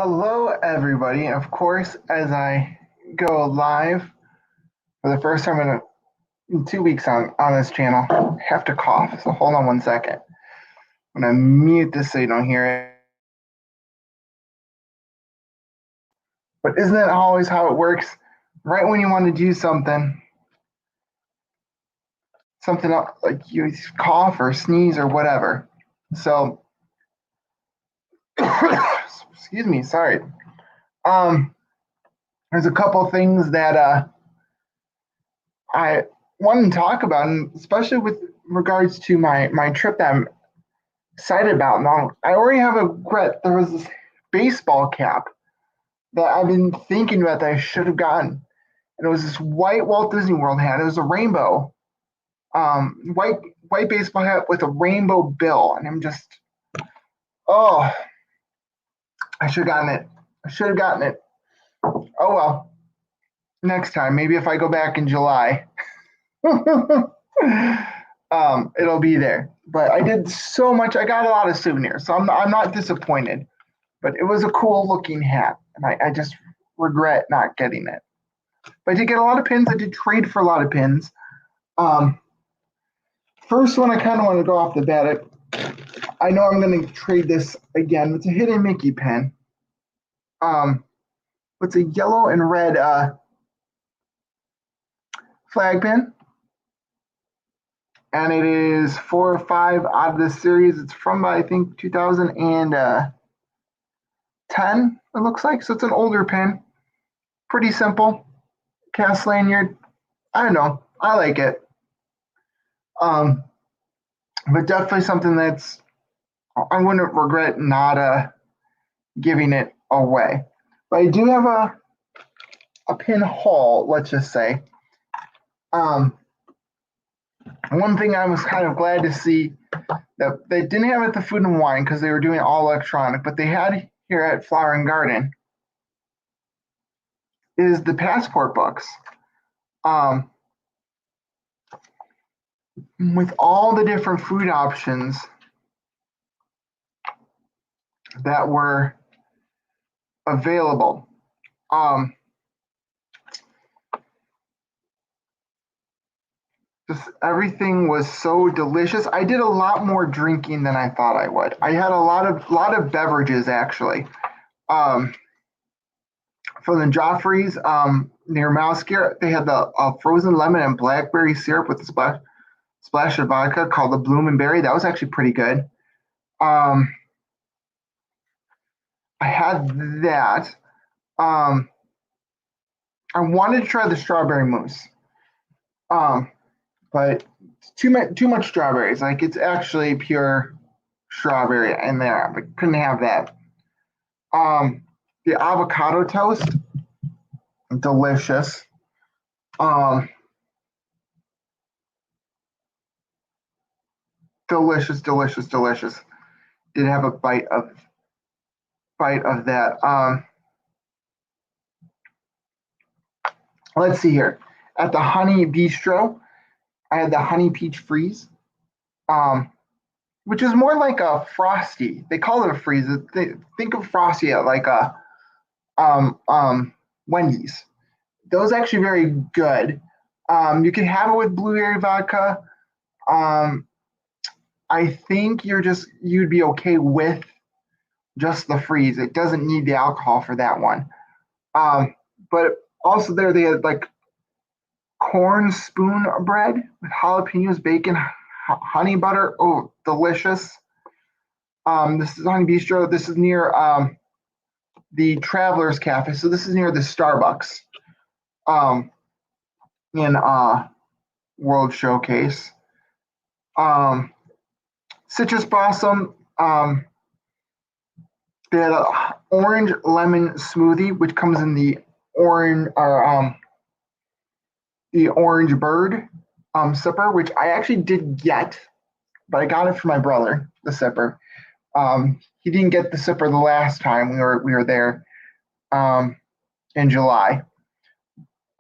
Hello, everybody. Of course, as I go live for the first time in 2 weeks on this channel, I have to cough. So hold on one second. I'm going to mute this so you don't hear it. But isn't that always how it works? Right when you want to do something else, like you cough or sneeze or whatever. So, excuse me, sorry. There's a couple things that I want to talk about, and especially with regards to my trip that I'm excited about. Now, I already have a regret. There was this baseball cap that I've been thinking about that I should have gotten. And it was this white Walt Disney World hat. It was a rainbow, white baseball hat with a rainbow bill. And I'm just, oh, I should have gotten it. I should have gotten it. Oh well. Next time, maybe if I go back in July, it'll be there. But I did so much. I got a lot of souvenirs, so I'm not disappointed. But it was a cool looking hat, and I just regret not getting it. But I did get a lot of pins. I did trade for a lot of pins. First one, I kind of want to go off the bat. I know I'm going to trade this again. It's a Hidden Mickey pen. It's a yellow and red flag pin. And it is 4 or 5 out of this series. It's from, I think, 2010, it looks like. So it's an older pin. Pretty simple. Cast lanyard. I don't know. I like it. But definitely something that's, I wouldn't regret not giving it away. But I do have a pin haul, let's just say. One thing I was kind of glad to see that they didn't have at the Food and Wine because they were doing all electronic, but they had here at Flower and Garden is the passport books. With all the different food options that were available. Just everything was so delicious. I did a lot more drinking than I thought I would. I had a lot of beverages actually. From the Joffrey's near Mousegear, they had the frozen lemon and blackberry syrup with a splash of vodka called the Bloom and Berry. That was actually pretty good. I had that. I wanted to try the strawberry mousse. But too much strawberries. Like it's actually pure strawberry in there. But couldn't have that. The avocado toast, delicious. Delicious. Did have a bite of that. Let's see here. At the Honey Bistro, I had the Honey Peach Freeze, which is more like a Frosty. They call it a freeze. Think of Frosty at like a Wendy's. Those actually very good. You can have it with blueberry vodka. I think you'd be okay with just the freeze. It doesn't need the alcohol for that one. But also there they had like corn spoon bread with jalapenos, bacon, honey butter. Oh, delicious. This is Honey Bistro. This is near the Travelers Cafe. So this is near the Starbucks in World Showcase. Citrus Blossom. They had an orange lemon smoothie, which comes in the orange bird sipper, which I actually did get, but I got it for my brother, the sipper. He didn't get the sipper the last time we were there in July.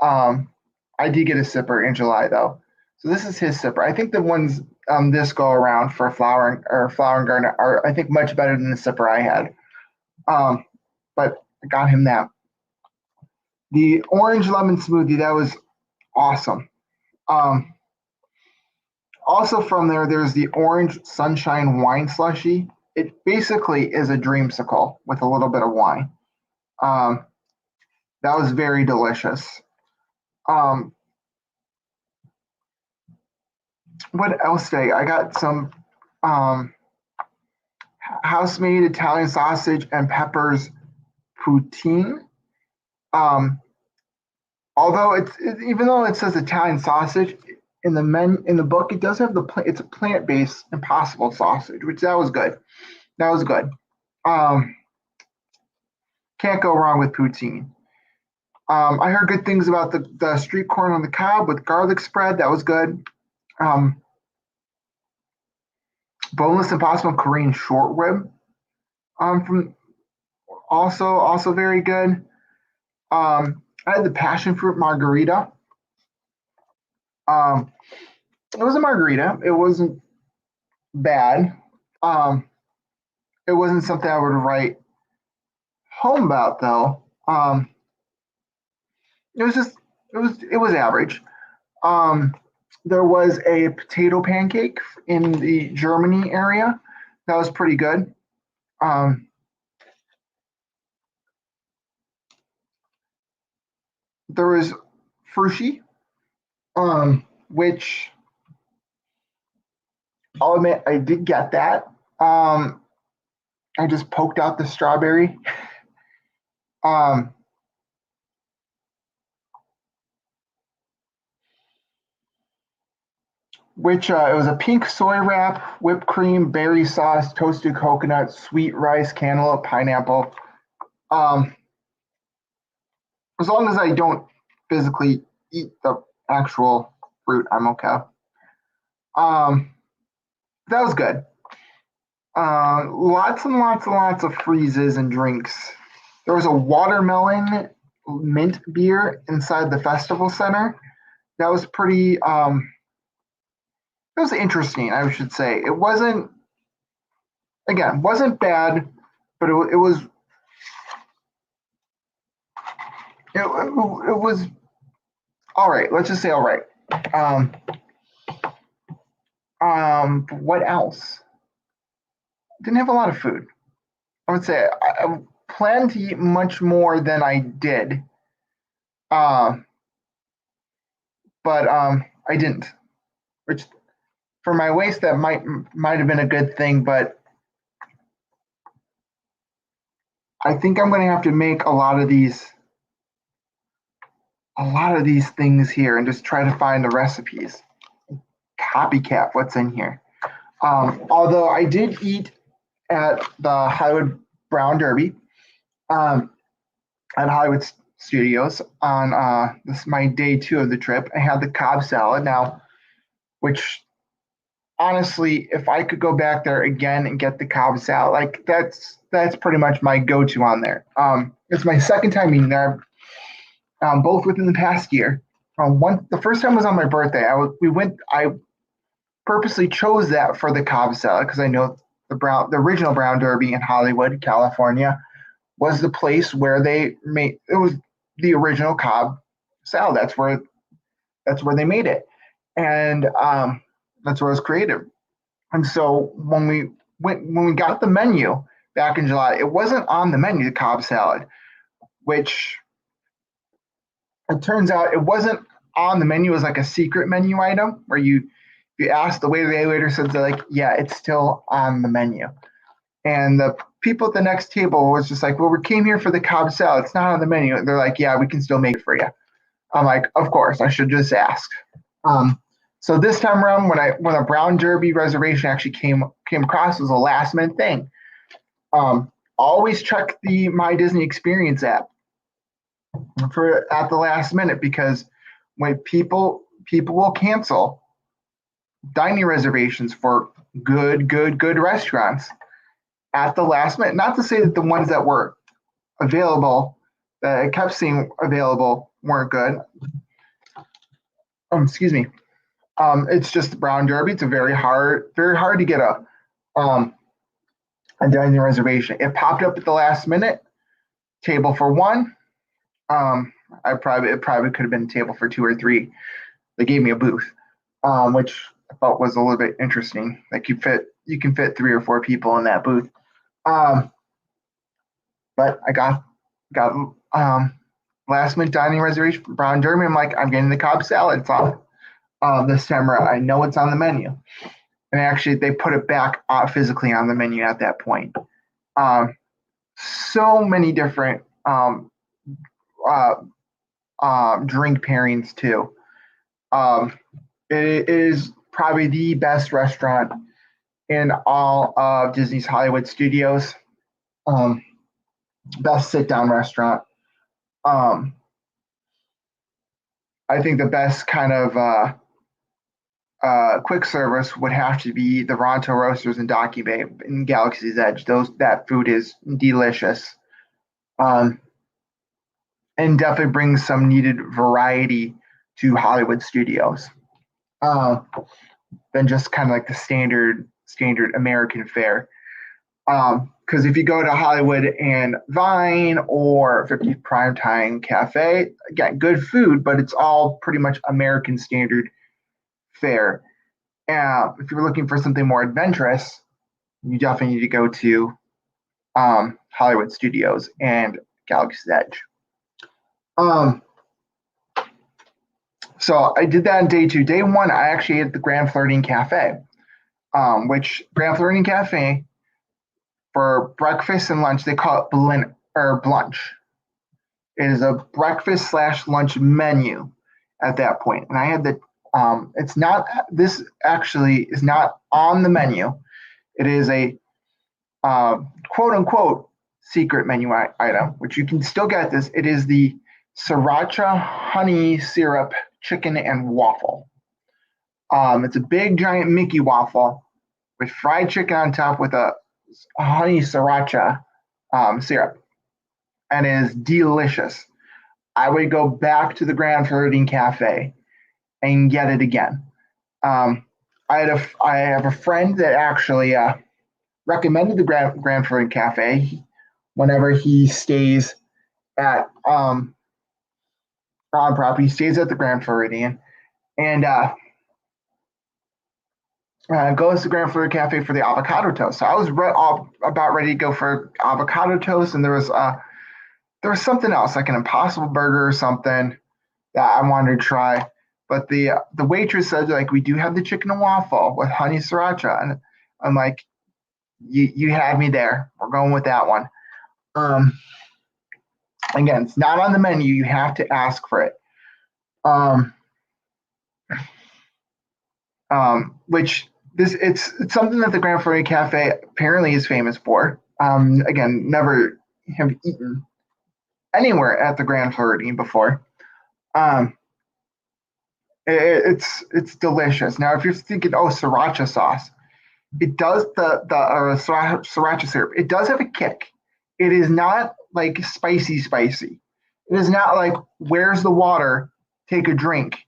I did get a sipper in July though. So this is his sipper. I think the ones this go around for Flower and Garden are I think much better than the sipper I had. but I got him that. The orange lemon smoothie, that was awesome. Um, Also from there, there's the orange sunshine wine slushy. It basically is a dreamsicle with a little bit of wine. Um, that was very delicious. Um, what else did I got some um, house-made Italian sausage and peppers poutine. Um, although even though it says Italian sausage in the book, it does have it's a plant-based Impossible sausage, which that was good. That was good. Um, can't go wrong with poutine. I heard good things about the street corn on the cob with garlic spread. That was good. Um, boneless Impossible Korean short rib. From also very good. I had the passion fruit margarita. Um, it was a margarita. It wasn't bad. Um, it wasn't something I would write home about though. It was just it was average. Um, there was a potato pancake in the Germany area. That was pretty good. Um, there was frushi, which I'll admit I did get that. Um, I just poked out the strawberry. Um, which it was a pink soy wrap, whipped cream, berry sauce, toasted coconut, sweet rice, cantaloupe, pineapple. Um, as long as I don't physically eat the actual fruit, I'm okay. Um, that was good. Lots and lots and lots of freezes and drinks. There was a watermelon mint beer inside the festival center. That was pretty. It was interesting, I should say. It wasn't bad, but it was it was all right. Let's just say all right. Um, what else? Didn't have a lot of food. I would say I planned to eat much more than I did, uh, but I didn't. Which for my waist, that might have been a good thing, but I think I'm going to have to make a lot of these things here and just try to find the recipes. Copycat what's in here. Although I did eat at the Hollywood Brown Derby at Hollywood Studios on this my day 2 of the trip. I had the Cobb salad now, which honestly, if I could go back there again and get the Cobb salad, like that's pretty much my go-to on there. It's my second time eating there, both within the past year. The first time was on my birthday. I purposely chose that for the Cobb salad because I know the original Brown Derby in Hollywood, California, was the place where they made it was the original Cobb salad. That's where they made it, and that's where it was created. And so when we got the menu back in July, it wasn't on the menu, the Cobb salad, which it turns out it wasn't on the menu. It was like a secret menu item where you ask the waiter said they're like, yeah, it's still on the menu. And the people at the next table was just like, well, we came here for the Cobb salad. It's not on the menu. And they're like, yeah, we can still make it for you. I'm like, of course, I should just ask. Um, so this time around, when a Brown Derby reservation actually came across, it was a last minute thing. Always check the My Disney Experience app for at the last minute because when people will cancel dining reservations for good restaurants at the last minute. Not to say that the ones that were available, that I kept seeing available, weren't good. Excuse me. It's just the Brown Derby. It's very hard to get a dining reservation. It popped up at the last minute. table for one. It probably could have been a table for two or three. They gave me a booth, which I thought was a little bit interesting. Like you can fit three or four people in that booth. Um, but I got last minute dining reservation for Brown Derby. I'm like, I'm getting the Cobb salad. It's on this time around. I know it's on the menu, and actually they put it back physically on the menu at that point. So many different uh, drink pairings too. Um, it is probably the best restaurant in all of Disney's Hollywood Studios. Um, Best sit down restaurant. Um, I think the best kind of quick service would have to be the Ronto Roasters in Docky Bay in Galaxy's Edge. That food is delicious, um, and definitely brings some needed variety to Hollywood studios. Uh, than just kind of like the standard American fare. Because if you go to Hollywood and Vine or 50th Primetime Cafe, again, good food, but it's all pretty much American standard fare. If you're looking for something more adventurous, you definitely need to go to Hollywood Studios and Galaxy's Edge. So I did that on day two. Day one, I actually ate at the Grand Floridian Cafe, which Grand Floridian Cafe for breakfast and lunch they call it blunch. It is a breakfast slash lunch menu at that point, and I had the. It's not. This actually is not on the menu. It is a quote unquote secret menu item, which you can still get this. It is the sriracha honey syrup chicken and waffle. It's a big giant Mickey waffle with fried chicken on top with a honey sriracha syrup, and it is delicious. I would go back to the Grand Floridian Cafe and get it again. I have a friend that actually recommended the Grand Floridian Cafe whenever he stays at on property. He stays at the Grand Floridian and goes to Grand Floridian Cafe for the avocado toast. So I was about ready to go for avocado toast, and there was something else like an Impossible Burger or something that I wanted to try. But the waitress said like we do have the chicken and waffle with honey sriracha, and I'm like, you had me there. We're going with that one. Again, it's not on the menu. You have to ask for it. Which it's something that the Grand Floridian Cafe apparently is famous for. Again, never have eaten anywhere at the Grand Floridian before. It's delicious. Now, if you're thinking, oh, sriracha sauce, it does sriracha syrup. It does have a kick. It is not like spicy. It is not like where's the water? Take a drink.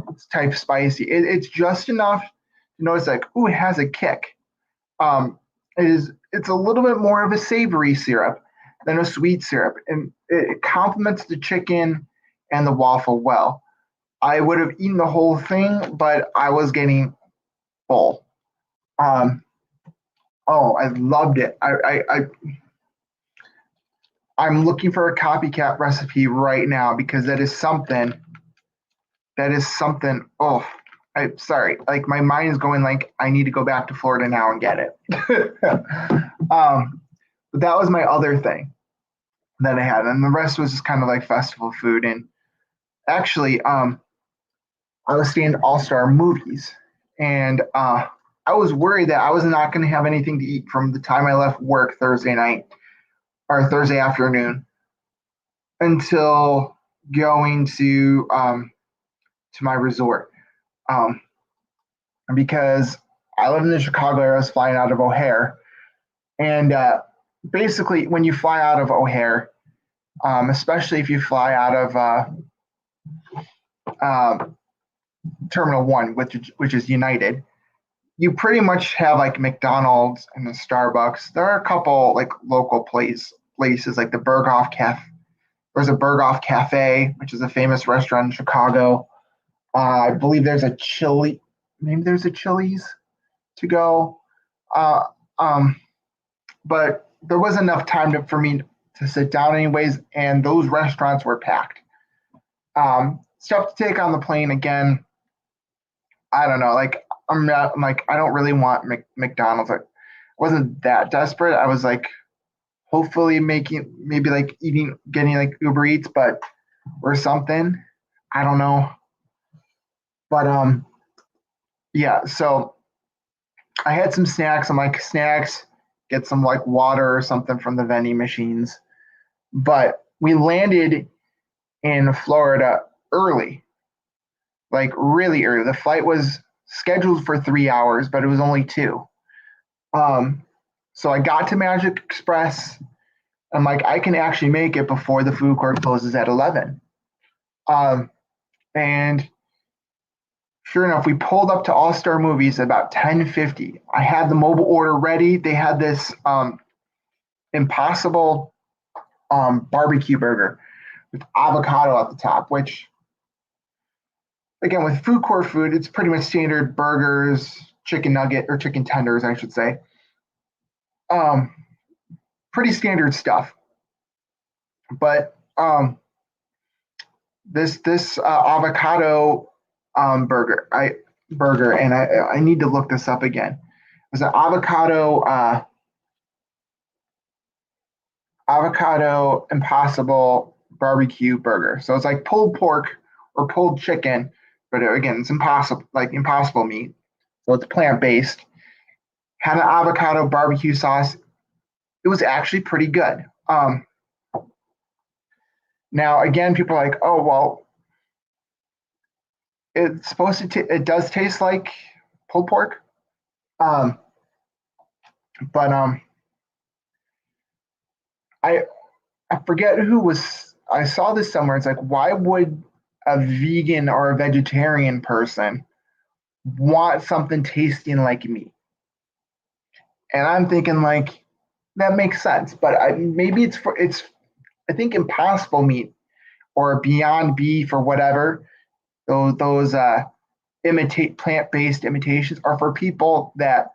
It's type spicy. It's just enough to notice like, ooh, it has a kick. It's a little bit more of a savory syrup than a sweet syrup, and it complements the chicken and the waffle well. I would have eaten the whole thing, but I was getting full. Oh, I loved it. I'm looking for a copycat recipe right now because that is something. Oh, I'm sorry. Like my mind is going like I need to go back to Florida now and get it. But that was my other thing that I had, and the rest was just kind of like festival food. And actually, I was staying at All Star Movies, and I was worried that I was not going to have anything to eat from the time I left work Thursday night or Thursday afternoon until going to my resort, because I live in the Chicago area. I was flying out of O'Hare, and basically, when you fly out of O'Hare, especially if you fly out of Terminal One, which is United, you pretty much have like McDonald's and the Starbucks. There are a couple like local places like the Berghoff Cafe. There's a Berghoff Cafe, which is a famous restaurant in Chicago. I believe there's a Chili. Maybe there's a Chili's to go. Uh, um, but there was enough time for me to sit down anyways, and those restaurants were packed. Stuff to take on the plane again. I don't know. Like I'm like I don't really want McDonald's. Like, I wasn't that desperate. I was like hopefully making maybe like eating getting like Uber Eats, but or something. I don't know. But yeah. So I had some snacks. I'm like snacks. Get some like water or something from the vending machines. But we landed in Florida early, like really early. The flight was scheduled for 3 hours, but it was only two. Um, so I got to Magic Express. I'm like, I can actually make it before the food court closes at 11. Um, and sure enough, we pulled up to All Star Movies at about 10:50. I had the mobile order ready. They had this Impossible barbecue burger with avocado at the top, which again with food court food, it's pretty much standard burgers, chicken nugget or chicken tenders, I should say. Um, Pretty standard stuff. But this avocado burger, and I need to look this up again. It was an avocado impossible barbecue burger. So it's like pulled pork or pulled chicken, but again, it's impossible meat. So it's plant based. Had an avocado barbecue sauce. It was actually pretty good. Now again, people are like, oh well, it's supposed to. It does taste like pulled pork, um, but I I forget who was. I saw this somewhere. It's like, why would a vegan or a vegetarian person want something tasting like meat? And I'm thinking like that makes sense, but maybe it's I think Impossible Meat or Beyond Beef or whatever those imitate plant-based imitations are for people that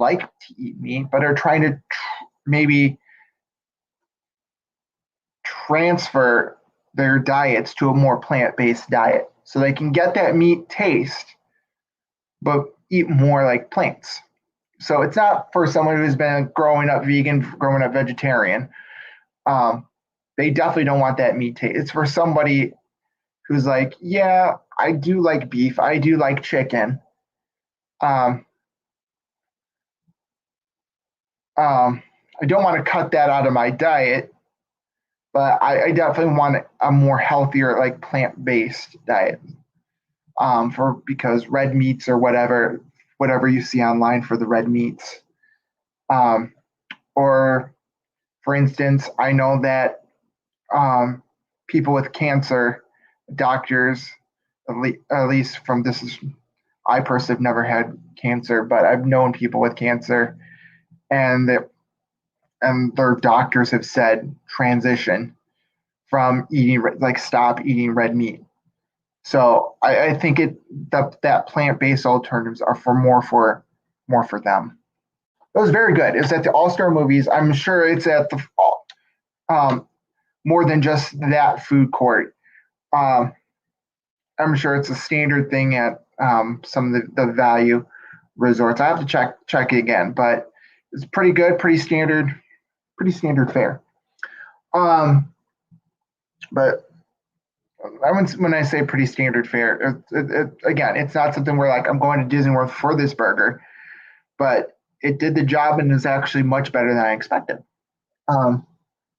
like to eat meat but are trying to maybe transfer their diets to a more plant-based diet so they can get that meat taste but eat more like plants. So it's not for someone who's been growing up vegan, growing up vegetarian. Um, they definitely don't want that meat taste. It's for somebody who's like, yeah, I do like beef, I do like chicken. Um, I don't want to cut that out of my diet, but I definitely want a more healthier, like plant-based diet. For because red meats or whatever you see online for the red meats. Um, or for instance, I know that people with cancer, doctors, at least from this is, I personally have never had cancer, but I've known people with cancer, and their doctors have said transition from eating like stop eating red meat. So I think that plant based alternatives are more for them. It was very good. It's at the All Star Movies. I'm sure it's at the um, more than just that food court. Um, I'm sure it's a standard thing at some of the value resorts. I have to check it again, but it's pretty good, pretty standard fare. Um, but when I say pretty standard fare, again, it's not something where like I'm going to Disney World for this burger, but it did the job and is actually much better than I expected. Um,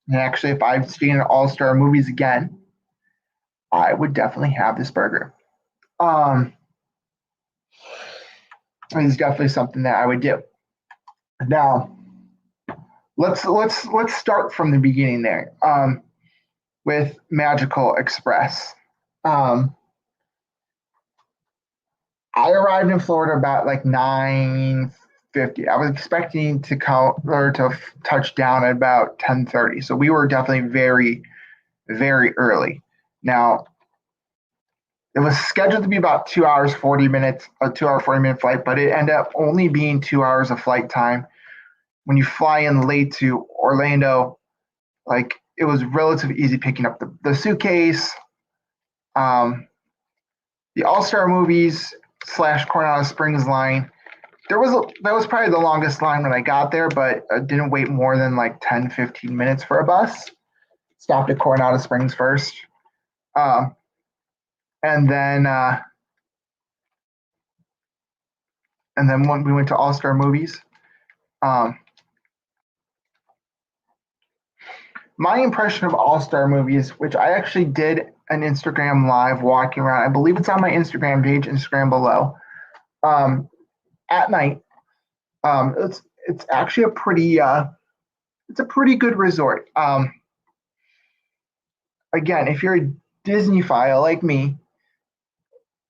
and actually, if I've seen All Star Movies again, I would definitely have this burger. Um, it's definitely something that I would do. Now, let's start from the beginning there with Magical Express. Um, I arrived in Florida about like 9:50 8:50. I was expecting to touch down at about 10:30. So we were definitely very, very early. Now, it was scheduled to be about 2 hours 40 minutes, a 2 hour 40 minute flight, but it ended up only being 2 hours of flight time. When you fly in late to Orlando, like it was relatively easy picking up the suitcase, um, the All Star Movies / Coronado Springs line. That was probably the longest line when I got there, but I didn't wait more than like 10, 15 minutes for a bus. Stopped at Coronado Springs first. Um, and then when we went to All Star Movies. My impression of All Star Movies, which I actually did an Instagram live walking around. I believe it's on my Instagram page, Instagram below. At night, it's actually it's a pretty good resort. Again, if you're a Disney file like me,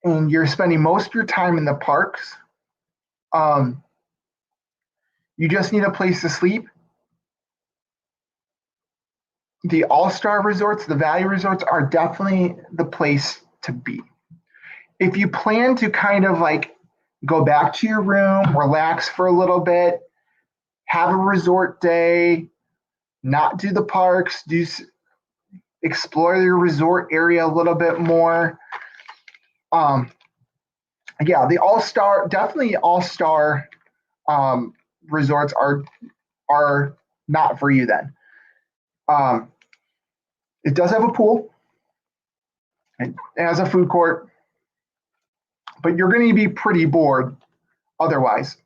and you're spending most of your time in the parks, you just need a place to sleep. The all-star resorts, the value resorts are definitely the place to be. If you plan to kind of like go back to your room, relax for a little bit, have a resort day, not do the parks, explore your resort area a little bit more. Yeah, the all-star resorts are not for you then. It does have a pool. It has a food court, but you're going to be pretty bored otherwise.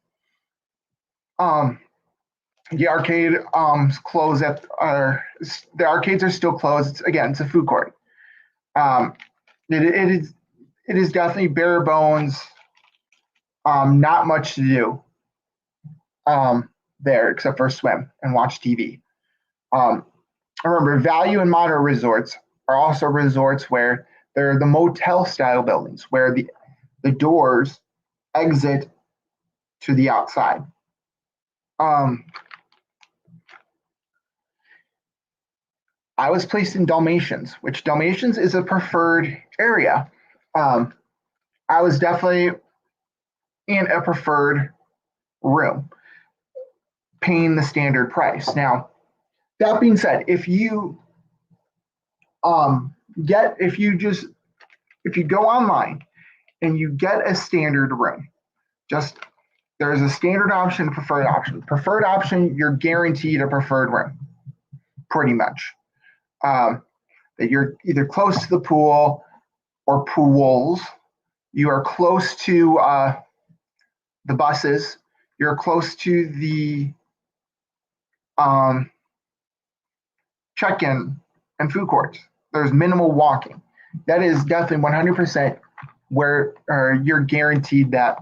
The arcade closed the arcades are still closed. It's a food court. It is definitely bare bones. Not much to do there except for swim and watch TV. Remember, value and moderate resorts are also resorts where they're the motel style buildings where the doors exit to the outside. I was placed in Dalmatians, which Dalmatians is a preferred area. I was definitely in a preferred room, paying the standard price. Now, that being said, if you go online and you get a standard room, there's a standard option, preferred option. Preferred option, you're guaranteed a preferred room, pretty much. That you're either close to the pool or pools. You are close to the buses. You're close to the check-in and food courts. There's minimal walking. That is definitely 100% where you're guaranteed that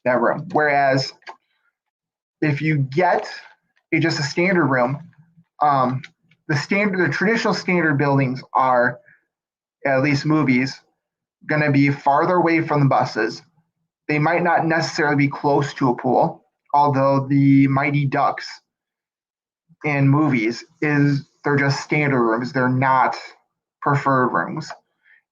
room. Whereas if you get just a standard room, the traditional standard buildings are, at least movies, going to be farther away from the buses. They might not necessarily be close to a pool, although the Mighty Ducks in movies they're just standard rooms. They're not preferred rooms.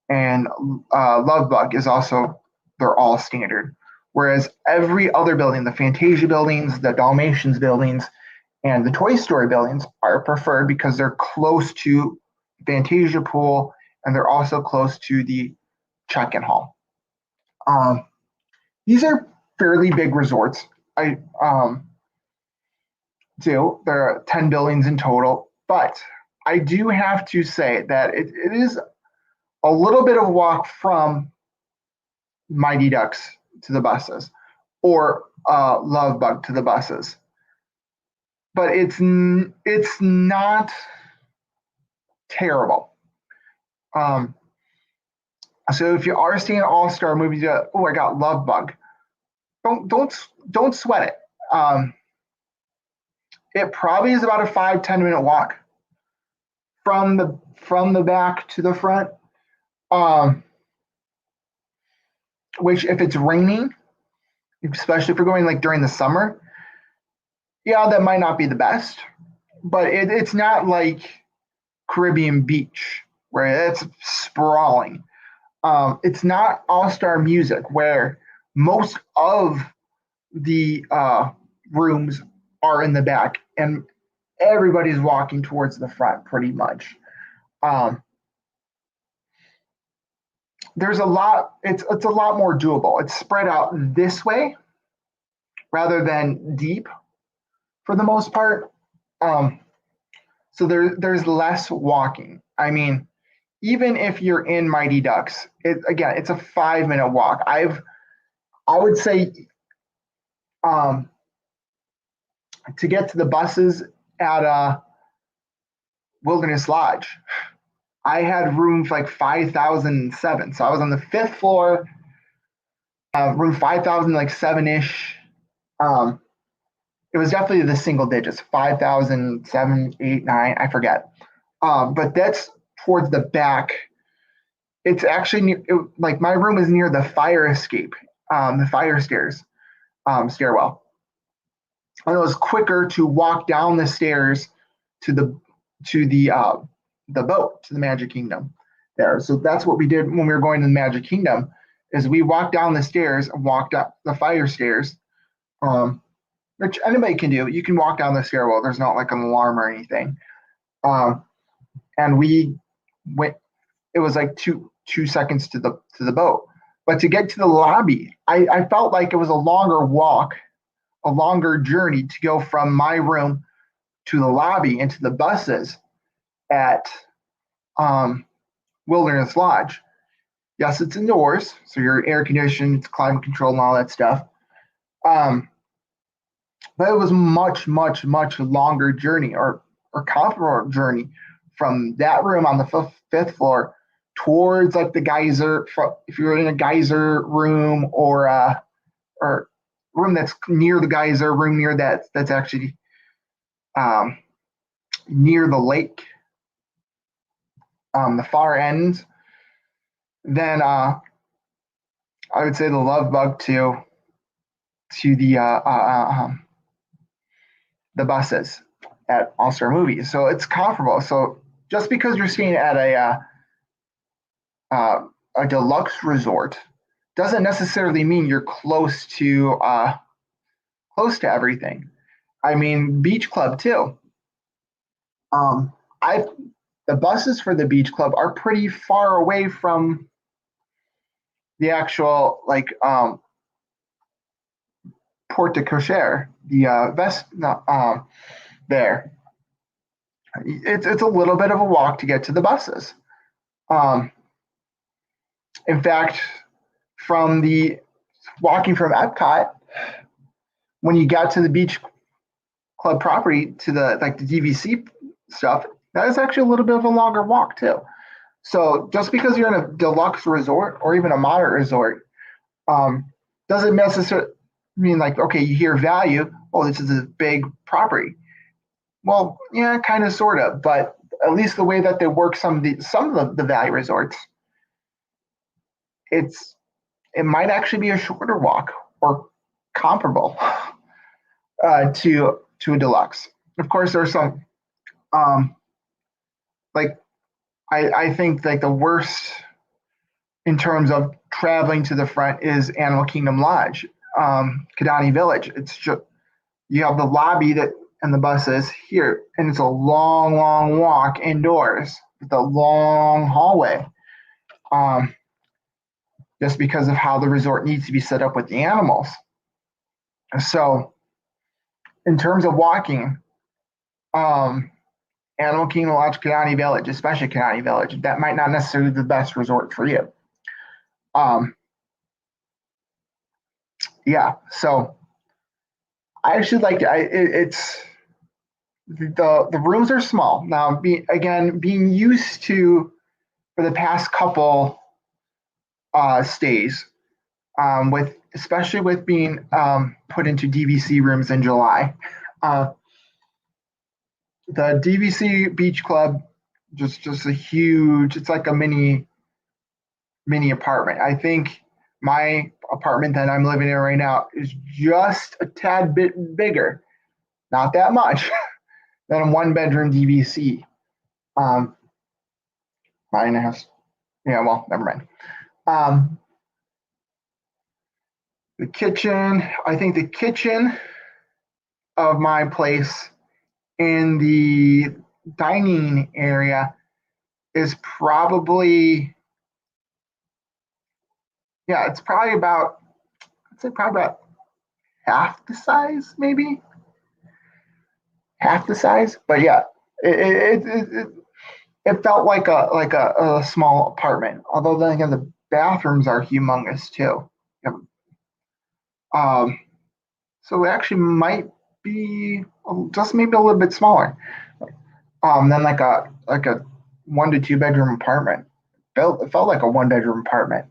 And Love Bug is also, they're all standard. Whereas every other building, the Fantasia buildings, the Dalmatians buildings, and the Toy Story buildings are preferred because they're close to Fantasia pool and they're also close to the check-in hall. These are fairly big resorts. There are 10 buildings in total, but I do have to say that it is a little bit of a walk from Mighty Ducks to the buses or Love Bug to the buses. But it's not terrible. So if you are seeing all-star movies, I got Love Bug. Don't sweat it. It probably is about a 5-10 minute walk from the back to the front. Which if it's raining, especially if you're going like during the summer, yeah, that might not be the best, but it's not like Caribbean Beach where it's sprawling. It's not all-star music where most of the rooms are in the back and everybody's walking towards the front pretty much. Um, there's a lot. It's a lot more doable. It's spread out this way rather than deep for the most part. Um, so there's less walking. I mean, even if you're in Mighty Ducks, it's a 5 minute walk. I would say um, to get to the buses at Wilderness Lodge, I had room for like 5,007. So I was on the fifth floor, room 5,000, like seven ish. Um, it was definitely the single digits, 5,007, 8, 9, I forget. But that's towards the back. It's actually like my room is near the fire escape, the fire stairs, stairwell. And it was quicker to walk down the stairs to the boat to the Magic Kingdom there. So that's what we did when we were going to the Magic Kingdom is we walked down the stairs and walked up the fire stairs, which anybody can do. You can walk down the stairwell. There's not like an alarm or anything. Um, and we went. It was like two seconds to the boat. But to get to the lobby, I felt like it was a longer walk, a longer journey to go from my room to the lobby into the buses at Wilderness Lodge. Yes, it's indoors, so you're air conditioned, it's climate controlled, and all that stuff. Um, but it was much longer journey or comparable journey from that room on the fifth floor towards like the geyser. If you're in a geyser room or room that's near the geyser, room near that's actually um, near the lake, the far end, then I would say the Love Bug to the buses at All Star Movies. So it's comparable. So just because you're staying at a deluxe resort doesn't necessarily mean you're close to everything. I mean, Beach Club too. Um, I the buses for the Beach Club are pretty far away from the actual like Port de Cocher, the vest no, there. It's a little bit of a walk to get to the buses. Um, in fact, from the walking from Epcot, when you got to the Beach Club property to the DVC stuff, that is actually a little bit of a longer walk too. So just because you're in a deluxe resort or even a moderate resort, doesn't necessarily mean like, okay, you hear value. Oh, this is a big property. Well, yeah, kind of, sort of, but at least the way that they work some of the value resorts, it might actually be a shorter walk or comparable to a deluxe. Of course, there's some like I think like the worst in terms of traveling to the front is Animal Kingdom Lodge, Kidani Village. It's just you have the lobby that and the buses here, and it's a long walk indoors with a long hallway. Just because of how the resort needs to be set up with the animals. So, in terms of walking, Animal Kingdom Lodge, Kidani Village, especially Kidani Village, that might not necessarily be the best resort for you. Yeah, so I actually like it. It's the rooms are small now. Being used to for the past couple stays, with especially with being put into DVC rooms in July. The DVC Beach Club, just a huge. It's like a mini apartment. I think my apartment that I'm living in right now is just a tad bit bigger not that much, than a one bedroom DVC. 9.5. Yeah, well, never mind. The kitchen, I think the kitchen of my place in the dining area is probably, yeah, it's probably about, I'd say probably about half the size, maybe half the size. But yeah, it felt like a small apartment. Although then again, the bathrooms are humongous too. Um, so it actually might be just maybe a little bit smaller than like a 1 to 2 bedroom apartment. It felt like a 1 bedroom apartment.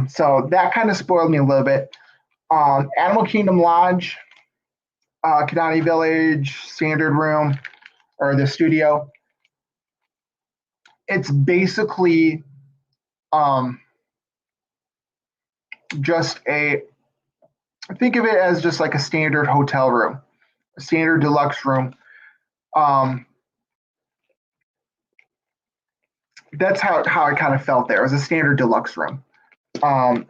So that kind of spoiled me a little bit. Animal Kingdom Lodge, Kidani Village, Standard Room, or the studio. It's basically um, just think of it as just like a standard hotel room, a standard deluxe room. Um, that's how I kind of felt there. It was a standard deluxe room.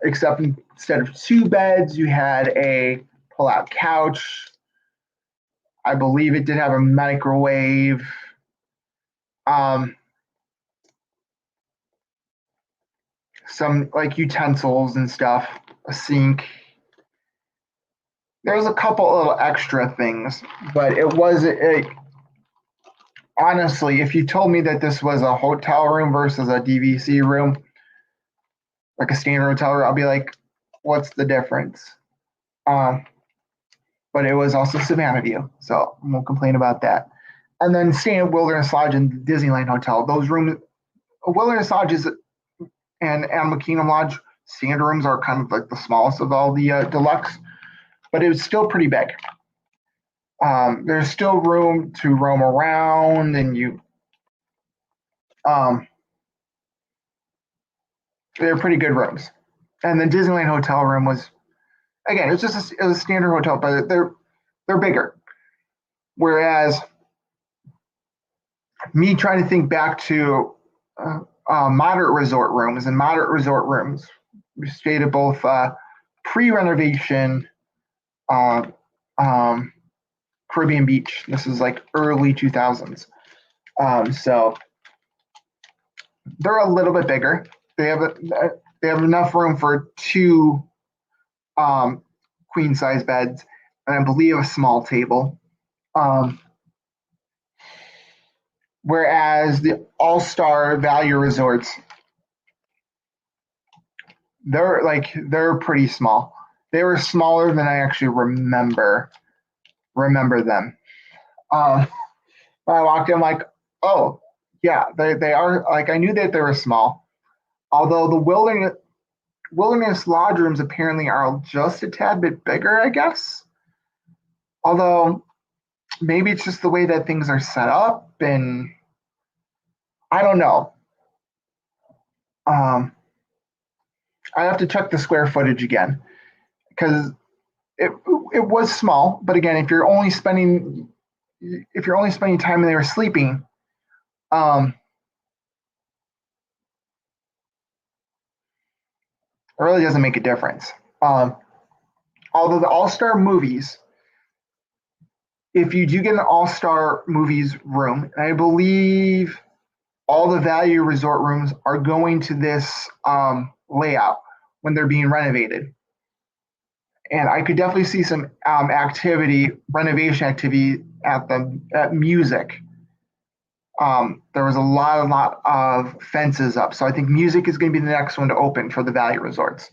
Except instead of 2 beds, you had a pull-out couch. I believe it did have a microwave. Um, some like utensils and stuff, a sink. There's a couple little extra things, but it was honestly, if you told me that this was a hotel room versus a DVC room, like a standard hotel room, I'll be like, what's the difference? But it was also Savannah View, so I won't complain about that. And then staying at Wilderness Lodge and Disneyland Hotel, those rooms, Wilderness Lodges and Animal Kingdom Lodge standard rooms are kind of like the smallest of all the deluxe, but it was still pretty big. There's still room to roam around, and um, they're pretty good rooms. And the Disneyland hotel room was, again, it was a standard hotel, but they're bigger. Whereas me trying to think back to moderate resort rooms, and moderate resort rooms, we stayed at both pre-renovation um, Caribbean Beach. This is like early 2000s. So they're a little bit bigger. They have enough room for 2 queen size beds, and I believe a small table. Whereas the All Star Value Resorts, they're pretty small. They were smaller than I actually remember them. When I walked in, I'm like, oh yeah, they are, like, I knew that they were small. Although the Wilderness Lodge rooms apparently are just a tad bit bigger, I guess. Although maybe it's just the way that things are set up, and I don't know. Um, I have to check the square footage again because it it was small. But again, if you're only spending time when they were sleeping, um, it really doesn't make a difference. Um, Although the All Star movies, if you do get an All Star movies room, and I believe all the value resort rooms are going to this layout when they're being renovated. And I could definitely see some renovation activity at music. There was a lot of fences up, so I think music is going to be the next one to open for the value resorts.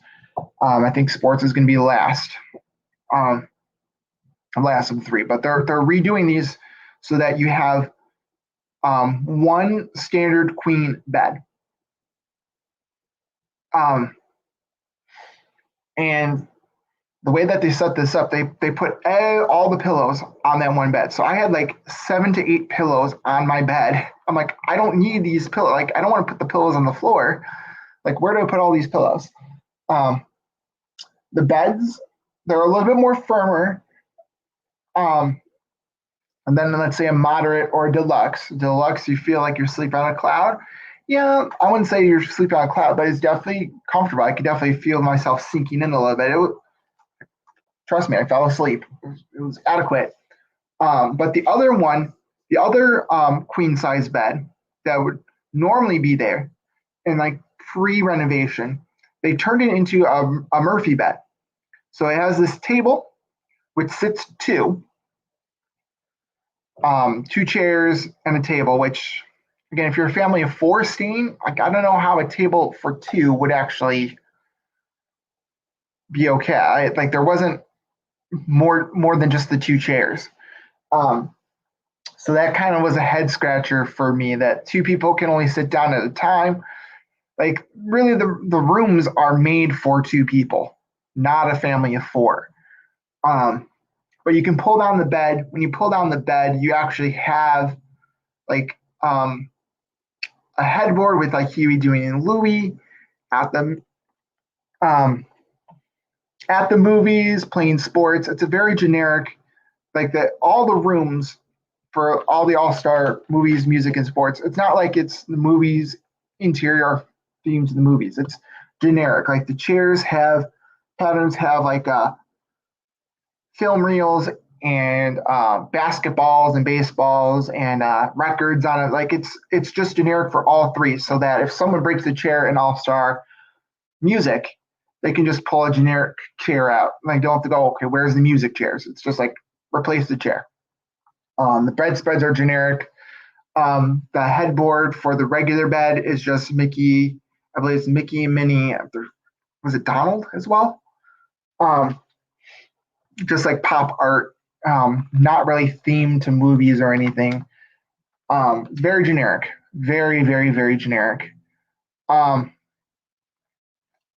I think sports is going to be last, last of the 3, but they're redoing these so that you have 1 standard queen bed. And the way that they set this up, they put all the pillows on that 1 bed. So I had like 7 to 8 pillows on my bed. I'm like, I don't need these pillows. Like, I don't want to put the pillows on the floor. Like, where do I put all these pillows? The beds, they're a little bit more firmer. And then let's say a moderate or a deluxe. Deluxe, you feel like you're sleeping on a cloud. Yeah, I wouldn't say you're sleeping on a cloud, but it's definitely comfortable. I could definitely feel myself sinking in a little bit. Trust me, I fell asleep. It was adequate. But the other one, the other queen size bed that would normally be there in like pre-renovation, they turned it into a Murphy bed. So it has this table which sits two chairs and a table. Which, again, if you're a family of four staying, like I don't know how a table for two would actually be okay. Like there wasn't more than just the two chairs. Um, so that kind of was a head scratcher for me that two people can only sit down at a time. Like really, the rooms are made for two people, not a family of four. Um, but you can pull down the bed. When you pull down the bed, you actually have like a headboard with like Huey, Dewey, and Louie at the um, at the movies playing sports. It's a very generic, like that. All the rooms for all the All Star movies, music, and sports. It's not like it's the movies interior themes of the movies. It's generic. Like the chairs have patterns, have like film reels and basketballs and baseballs and records on it. Like it's just generic for all three, so that if someone breaks a chair in All Star music, they can just pull a generic chair out. Like don't have to go, okay, where's the music chairs? It's just like replace the chair. The bedspreads are generic. The headboard for the regular bed is just Mickey. I believe it's Mickey and Minnie. Was it Donald as well? Um, just like pop art, not really themed to movies or anything. Very generic, very, very, very generic. Um,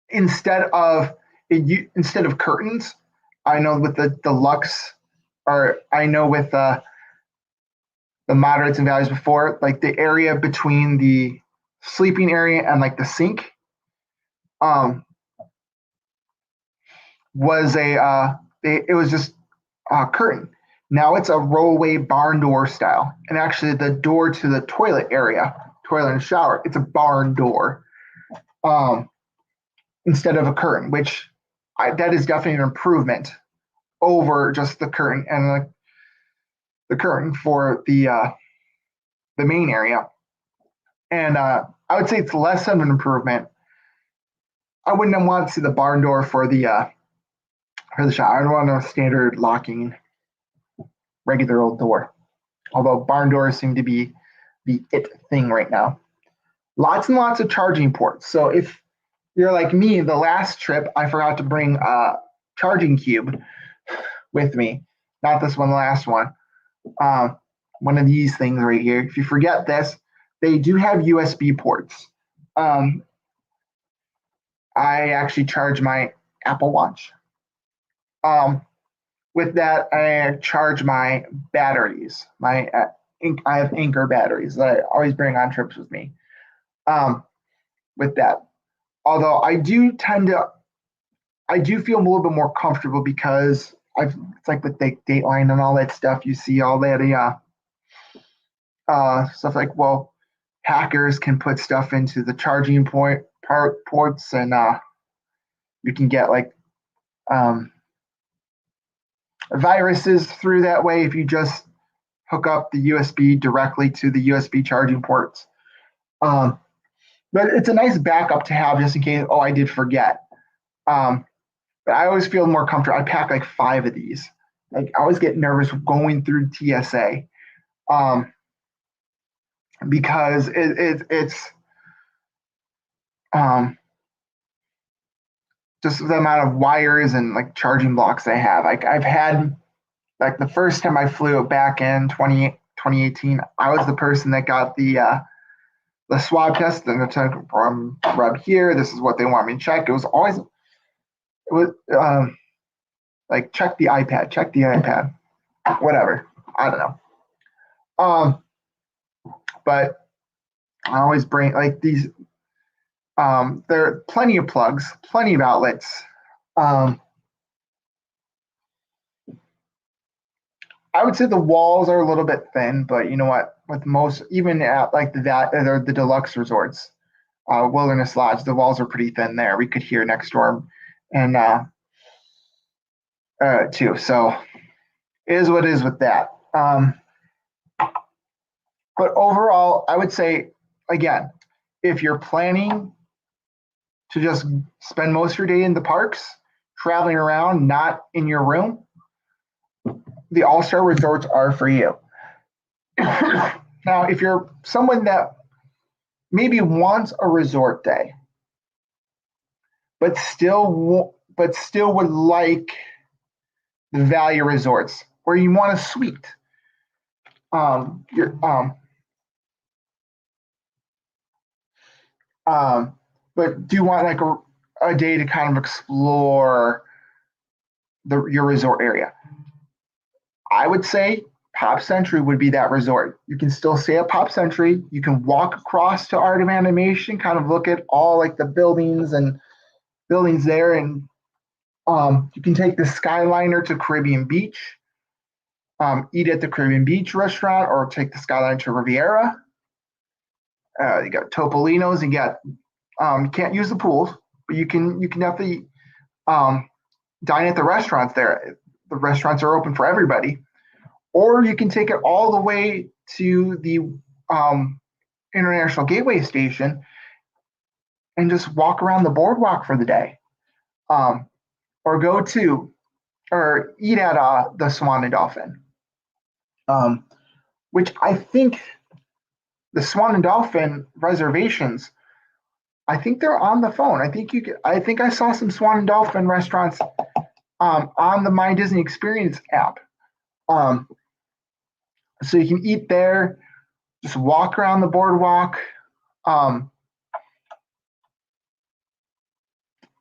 instead of instead of curtains, I know with the deluxe, or I know with the moderates and values before, like the area between the sleeping area and like the sink, um, was it was just a curtain. Now it's a rollaway barn door style, and actually the door to the toilet area, toilet and shower, it's a barn door, um, instead of a curtain, which that is definitely an improvement over just the curtain and the curtain for the main area. And I would say it's less of an improvement. I wouldn't want to see the barn door for the shower. I don't want a standard locking regular old door. Although barn doors seem to be the it thing right now. Lots and lots of charging ports. So if you're like me, the last trip I forgot to bring a charging cube with me. Not this one, the last one. Um, one of these things right here. If you forget this, they do have USB ports. Um, I actually charge my Apple Watch. Um, with that, I charge my batteries. I have Anchor batteries that I always bring on trips with me. Um, with that, although I do feel a little bit more comfortable because it's like with the Dateline and all that stuff. You see all that stuff like, well, hackers can put stuff into the charging ports, and you can get like um, viruses through that way if you just hook up the USB directly to the USB charging ports. Um, but it's a nice backup to have just in case, oh, I did forget. Um, but I always feel more comfortable. I pack like 5 of these. Like I always get nervous going through TSA, um, because it's um, just the amount of wires and like charging blocks I have. Like I've had like the first time I flew back in 2018, I was the person that got the swab test and the took from rub here. This is what they want me to check. It was like check the iPad, whatever. I don't know. Um, but I always bring like these. There are plenty of plugs, plenty of outlets. Um, I would say the walls are a little bit thin, but you know what? With most, even at like the deluxe resorts, Wilderness Lodge, the walls are pretty thin there. We could hear next door, and too. So it is what it is with that. But overall, I would say again, if you're planning to just spend most of your day in the parks, traveling around, not in your room, the all-star resorts are for you. Now, if you're someone that maybe wants a resort day, but still would like the value resorts where you want a suite, you're, but do you want like a day to kind of explore your resort area? I would say Pop Century would be that resort. You can still stay at Pop Century. You can walk across to Art of Animation, kind of look at all like the buildings there, and you can take the Skyliner to Caribbean Beach, eat at the Caribbean Beach restaurant, or take the Skyliner to Riviera. You got Topolino's, and you can't use the pools, but you can definitely dine at the restaurants there. The restaurants are open for everybody. Or you can take it all the way to the International Gateway Station and just walk around the boardwalk for the day. Or eat at the Swan and Dolphin, which I think the Swan and Dolphin reservations, I think they're on the phone. I think I saw some Swan and Dolphin restaurants on the My Disney Experience app. So you can eat there, just walk around the boardwalk,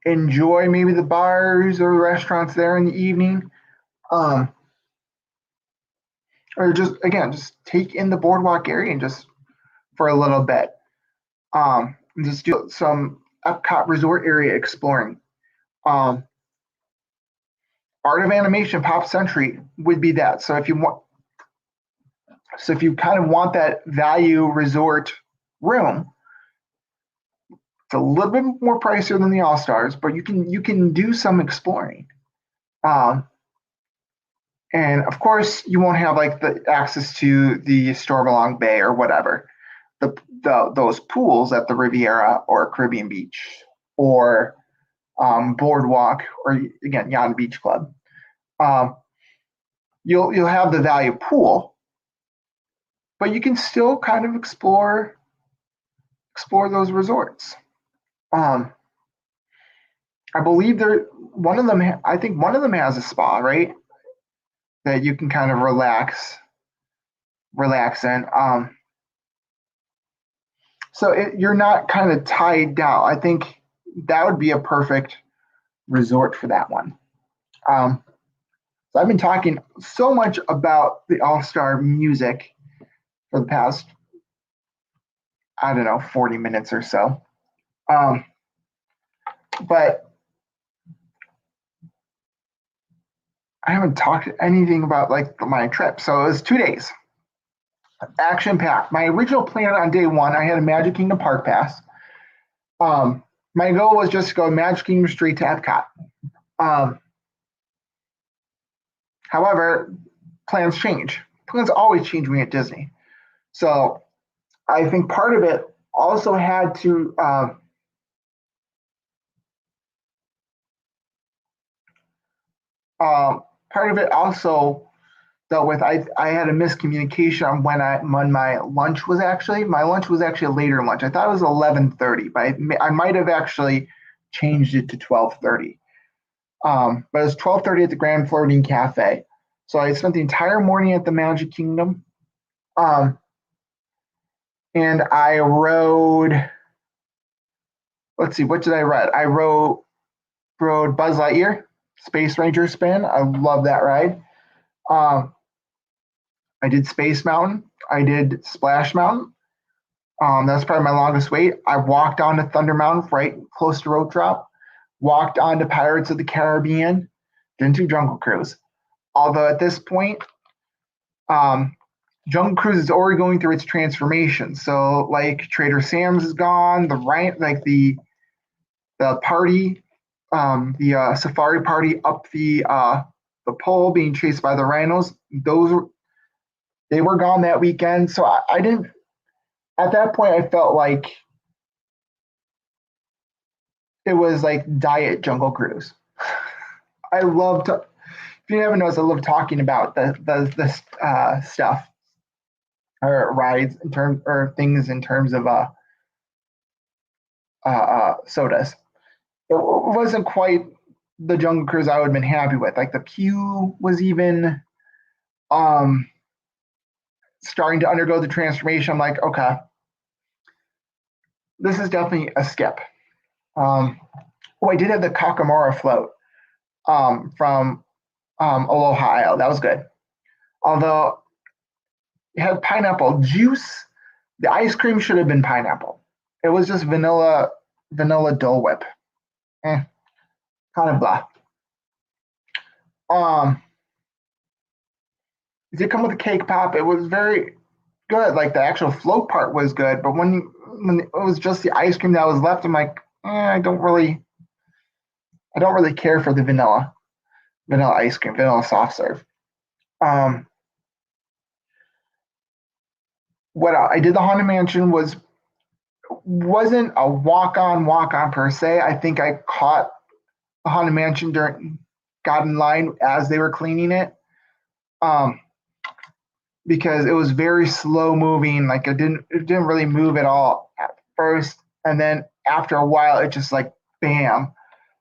enjoy maybe the bars or restaurants there in the evening, or just take in the boardwalk area and just for a little bit, and just do some Epcot resort area exploring. Art of Animation Pop Century would be that. So if you kind of want that value resort room, it's a little bit more pricier than the All Stars, but you can do some exploring. And of course, you won't have like the access to the Stormalong Bay or whatever, those pools at the Riviera or Caribbean Beach or Boardwalk or again Yacht Beach Club. You'll have the value pool, but you can still kind of explore those resorts. I believe one of them has a spa, right? That you can kind of relax in. So you're not kind of tied down. I think that would be a perfect resort for that one. So I've been talking so much about the All-Star music for the past, 40 minutes or so. But I haven't talked anything about like my trip. So it was 2 days. Action packed. My original plan on day one, I had a Magic Kingdom Park Pass. My goal was just to go Magic Kingdom straight to Epcot. However, plans change. Plans always change when you're at Disney. So I think part of it also had to part of it also dealt with I had a miscommunication on when my lunch was actually. My lunch was actually a later lunch. I thought it was 11:30, but I might have actually changed it to 12:30. But it was 12:30 at the Grand Floridian Cafe. So I spent the entire morning at the Magic Kingdom. And I rode, let's see, what did I ride? I rode Buzz Lightyear, Space Ranger Spin. I love that ride. I did Space Mountain. I did Splash Mountain. That's probably my longest wait. I walked onto Thunder Mountain, right close to Rope Drop. Walked onto Pirates of the Caribbean. Didn't do Jungle Cruise. Although at this point, Jungle Cruise is already going through its transformation. So like Trader Sam's is gone, the party, the safari party up the pole being chased by the rhinos. They were gone that weekend. So I didn't. At that point, I felt like it was like diet Jungle Cruise. I love to. If you haven't noticed, I love talking about the stuff or rides in terms or things in terms of sodas. It wasn't quite the Jungle Cruise I would have been happy with. Like the Pew was even um, starting to undergo the transformation. I'm like, okay, this is definitely a skip. Oh, I did have the Kakamora float from Aloha Isle. That was good. Although it had pineapple juice, the ice cream should have been pineapple. It was just vanilla Dole Whip. Eh, kind of blah. Um, it did come with a cake pop. It was very good. Like the actual float part was good, but when it was just the ice cream that was left, I'm like, I don't really care for the vanilla ice cream, vanilla soft serve. Um, what I did the Haunted Mansion wasn't a walk on per se. I think I caught the Haunted Mansion got in line as they were cleaning it. Um, because it was very slow moving. Like it didn't really move at all at first, and then after a while, it just like bam,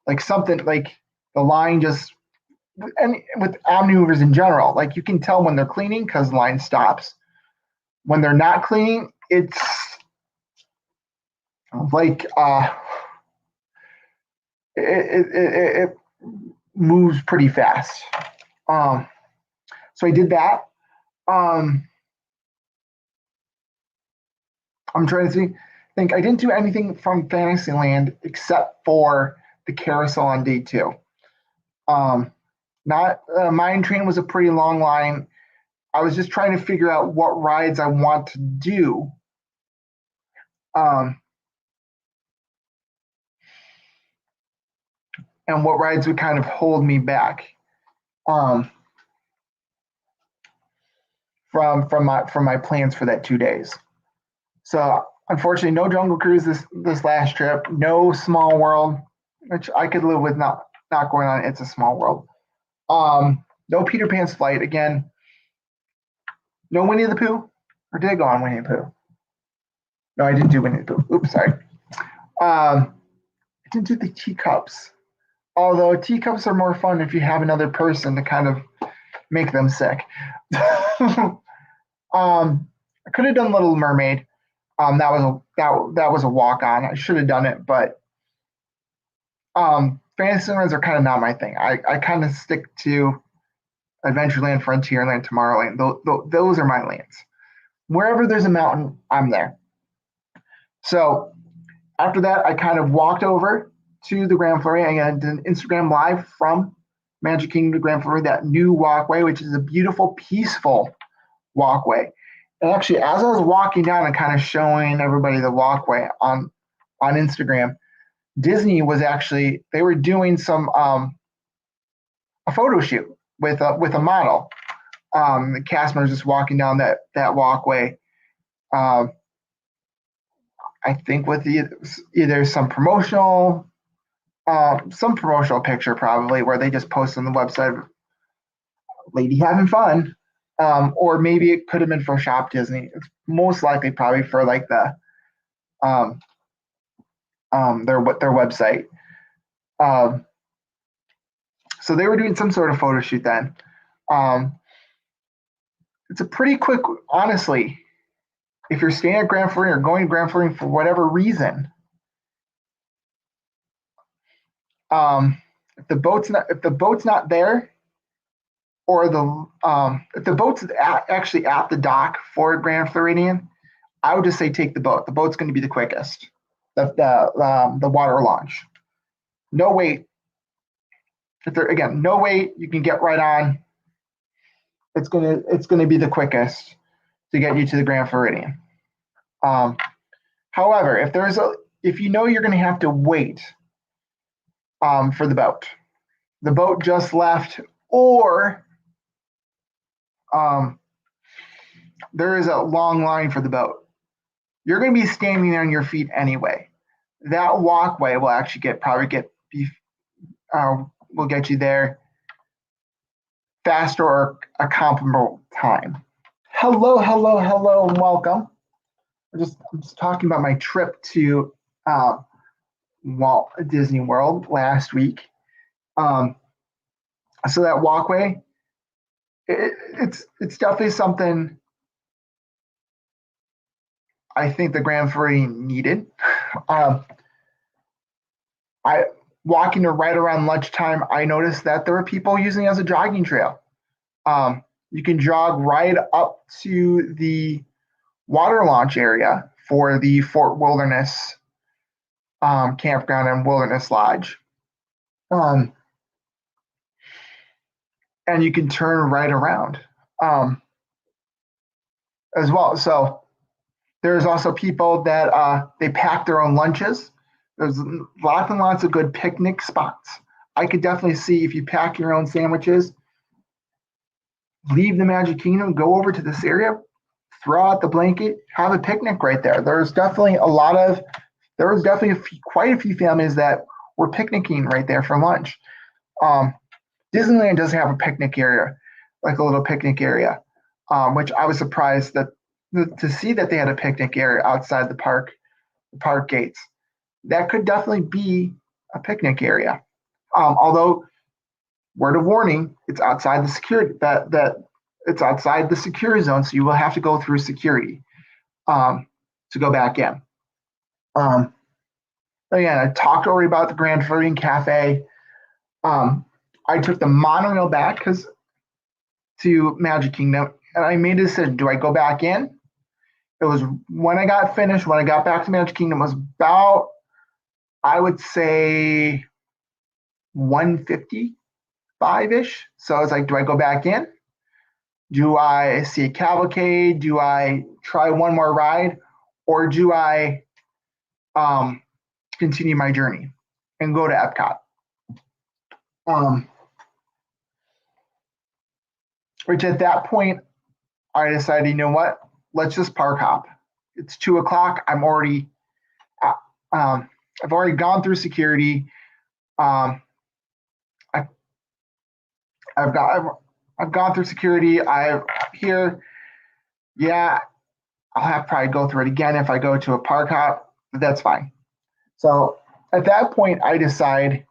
like something like the line just and with Omni movers in general, like you can tell when they're cleaning because the line stops. When they're not cleaning, it's like it moves pretty fast. Um, so I did that. Um, I'm trying to think. I didn't do anything from Fantasyland except for the carousel on day two. Um, not Mine Train was a pretty long line. I was just trying to figure out what rides I want to do. Um, and what rides would kind of hold me back um, from my plans for that 2 days. So unfortunately, no Jungle Cruise this last trip. No Small World, which I could live with not going on. It's a Small World. No Peter Pan's Flight again. No Winnie the Pooh, or did I go on Winnie the Pooh? No, I didn't do Winnie the Pooh. Oops, sorry. I didn't do the teacups. Although teacups are more fun if you have another person to kind of make them sick. I could have done Little Mermaid. That was a walk on. I should have done it, but Fantasylands are kind of not my thing. I kind of stick to Adventureland, Frontierland, Tomorrowland. Those are my lands. Wherever there's a mountain, I'm there. So after that, I kind of walked over to the Grand Floridian and did an Instagram live from Magic Kingdom to Grand Floridian, that new walkway, which is a beautiful, peaceful walkway. And actually, as I was walking down and kind of showing everybody the walkway on Instagram, Disney was actually they were doing some a photo shoot with a model. The cast members just walking down that walkway. I think with either some promotional picture probably where they just post on the website, lady having fun, or maybe it could have been for Shop Disney. It's most likely probably for like the their website. So they were doing some sort of photo shoot then. It's a pretty quick, honestly. If you're staying at Grand Floridian or going to Grand Floridian for whatever reason, if the boat's not there, or if the boat's actually at the dock for Grand Floridian, I would just say take the boat. The boat's going to be the quickest. The water launch. No wait. If there again, no wait. You can get right on. it's gonna be the quickest to get you to the Grand Floridian. Um, However, if you know you're gonna have to wait for the boat just left, or um, there is a long line for the boat, you're gonna be standing on your feet anyway. That walkway will actually will get you there faster or a comparable time. Hello, hello, hello, and welcome. I'm just talking about my trip to Walt Disney World last week. So that walkway, it's definitely something I think the Grand Floridian needed. I walking right around lunchtime, I noticed that there were people using it as a jogging trail. You can jog right up to the water launch area for the Fort Wilderness campground and Wilderness Lodge. And you can turn right around as well. So there's also people that they pack their own lunches. There's lots and lots of good picnic spots. I could definitely see if you pack your own sandwiches, leave the Magic Kingdom, go over to this area, throw out the blanket, have a picnic right there. There was definitely quite a few families that were picnicking right there for lunch. Disneyland does have a picnic area, like a little picnic area, which I was surprised to see that they had a picnic area outside the park gates. That could definitely be a picnic area. Although, word of warning, it's outside the security it's outside the security zone, so you will have to go through security to go back in. Again, I talked already about the Grand Floridian Cafe. I took the monorail back to Magic Kingdom, and I made a decision: do I go back in? It was when I got back to Magic Kingdom, was about, I would say, 1:55-ish. So I was like, do I go back in? Do I see a cavalcade? Do I try one more ride? Or do I continue my journey and go to Epcot? Which at that point, I decided, you know what? Let's just park hop. It's 2:00. I've already gone through security. I've gone through security. I'm here. Yeah, I'll have to probably go through it again if I go to a park hop, but that's fine. So at that point, I decide,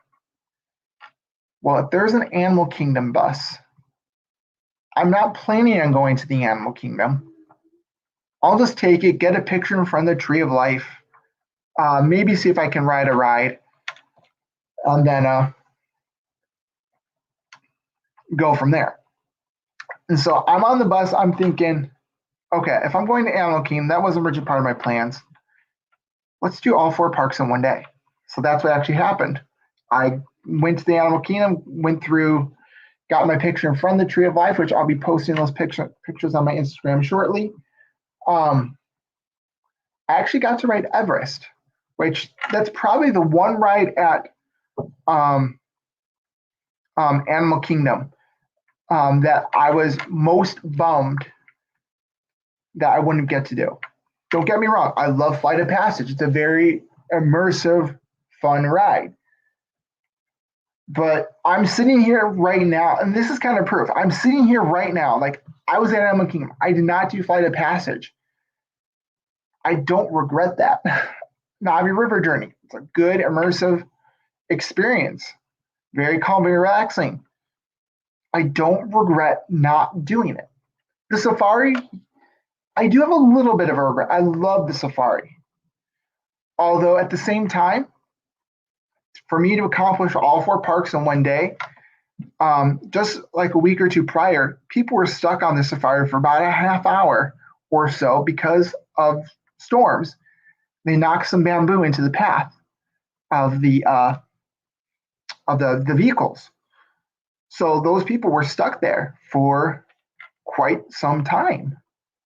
well, if there's an Animal Kingdom bus, I'm not planning on going to the Animal Kingdom. I'll just take it, get a picture in front of the Tree of Life, maybe see if I can ride a ride, and then go from there. And so I'm on the bus. I'm thinking, okay, if I'm going to Animal Kingdom, that wasn't originally part of my plans. Let's do all 4 parks in one day. So that's what actually happened. I went to the Animal Kingdom, went through, got my picture in front of the Tree of Life, which I'll be posting those pictures on my Instagram shortly. I actually got to ride Everest, which that's probably the one ride at Animal Kingdom that I was most bummed that I wouldn't get to do. Don't get me wrong, I love Flight of Passage. It's a very immersive, fun ride. But I'm sitting here right now, and this is kind of proof. I'm sitting here right now, like I was at Animal Kingdom. I did not do Flight of Passage. I don't regret that. Navi River Journey. It's a good immersive experience. Very calm, very relaxing. I don't regret not doing it. The safari, I do have a little bit of a regret. I love the safari. Although at the same time, for me to accomplish all 4 parks in one day, just like a week or two prior, people were stuck on the safari for about a half hour or so because of storms. They knocked some bamboo into the path of the vehicles. So those people were stuck there for quite some time.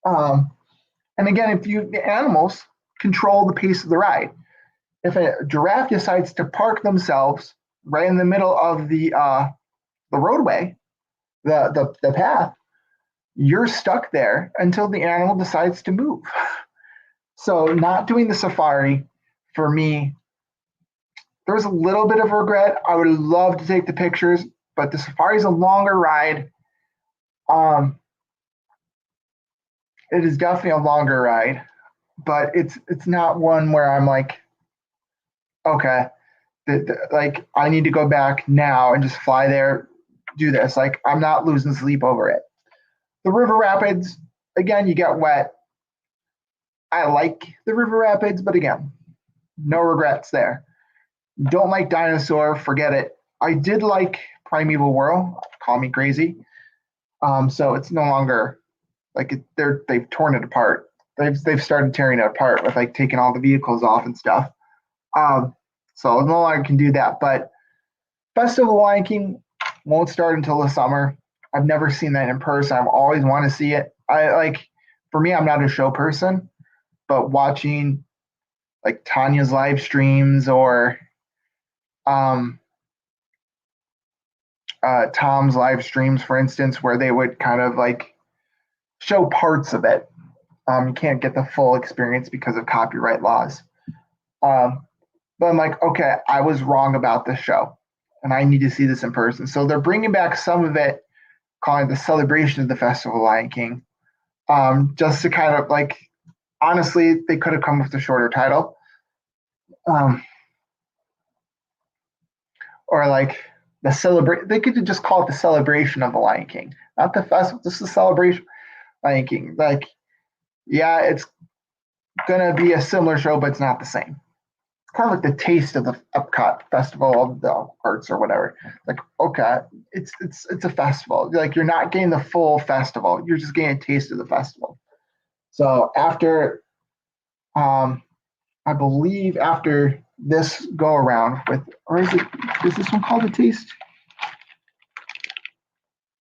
And again, the animals control the pace of the ride. If a giraffe decides to park themselves right in the middle of the roadway, the path, you're stuck there until the animal decides to move. So not doing the safari for me, there's a little bit of regret. I would love to take the pictures, but the safari is a longer ride. It is definitely a longer ride, but it's not one where I'm like, okay, like I need to go back now and just fly there, do this. Like I'm not losing sleep over it. The river rapids, again, you get wet. I like the river rapids, but again, no regrets there. Don't like Dinosaur, forget it. I did like Primeval Whirl, call me crazy. So it's no longer like they've torn it apart. They've started tearing it apart with like taking all the vehicles off and stuff. So no longer can do that. But Festival of Lion King won't start until the summer. I've never seen that in person. I've always wanted to see it. For me, I'm not a show person, but watching like Tanya's live streams or Tom's live streams, for instance, where they would kind of like show parts of it. You can't get the full experience because of copyright laws. But I'm like, okay, I was wrong about this show, and I need to see this in person. So they're bringing back some of it, calling it the celebration of the Festival of Lion King, just to kind of like, honestly, they could have come with a shorter title. Or like the celebrate, they could just call it the celebration of the Lion King, not the festival, just the celebration Lion King. Like, yeah, it's gonna be a similar show, but it's not the same. It's kind of like the taste of the Epcot Festival of the Arts or whatever. Like, okay, it's a festival. Like you're not getting the full festival, you're just getting a taste of the festival. So after, I believe after this go around with, or is this one called the Taste?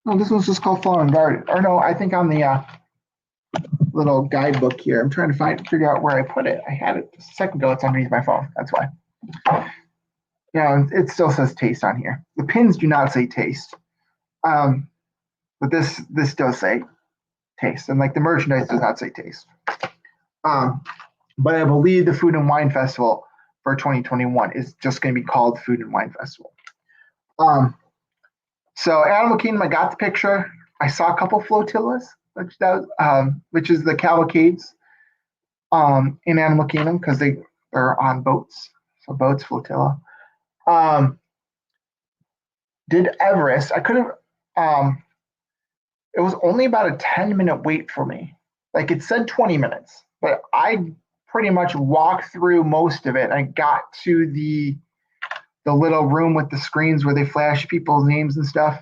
No, this one's just called Flower and Garden. Or no, I think on the little guidebook here, I'm trying to figure out where I put it. I had it just a second ago. It's underneath my phone. That's why. It still says Taste on here. The pins do not say Taste, but this does say Taste, and like the merchandise does not say Taste. But I believe the Food and Wine Festival for 2021 is just going to be called Food and Wine Festival. So Animal Kingdom, I got the picture. I saw a couple flotillas, which is the cavalcades in Animal Kingdom because they're on boats. So boats, flotilla. Did Everest. I could have, it was only about a 10-minute wait for me. Like it said 20 minutes, but I pretty much walked through most of it. I got to the little room with the screens where they flash people's names and stuff,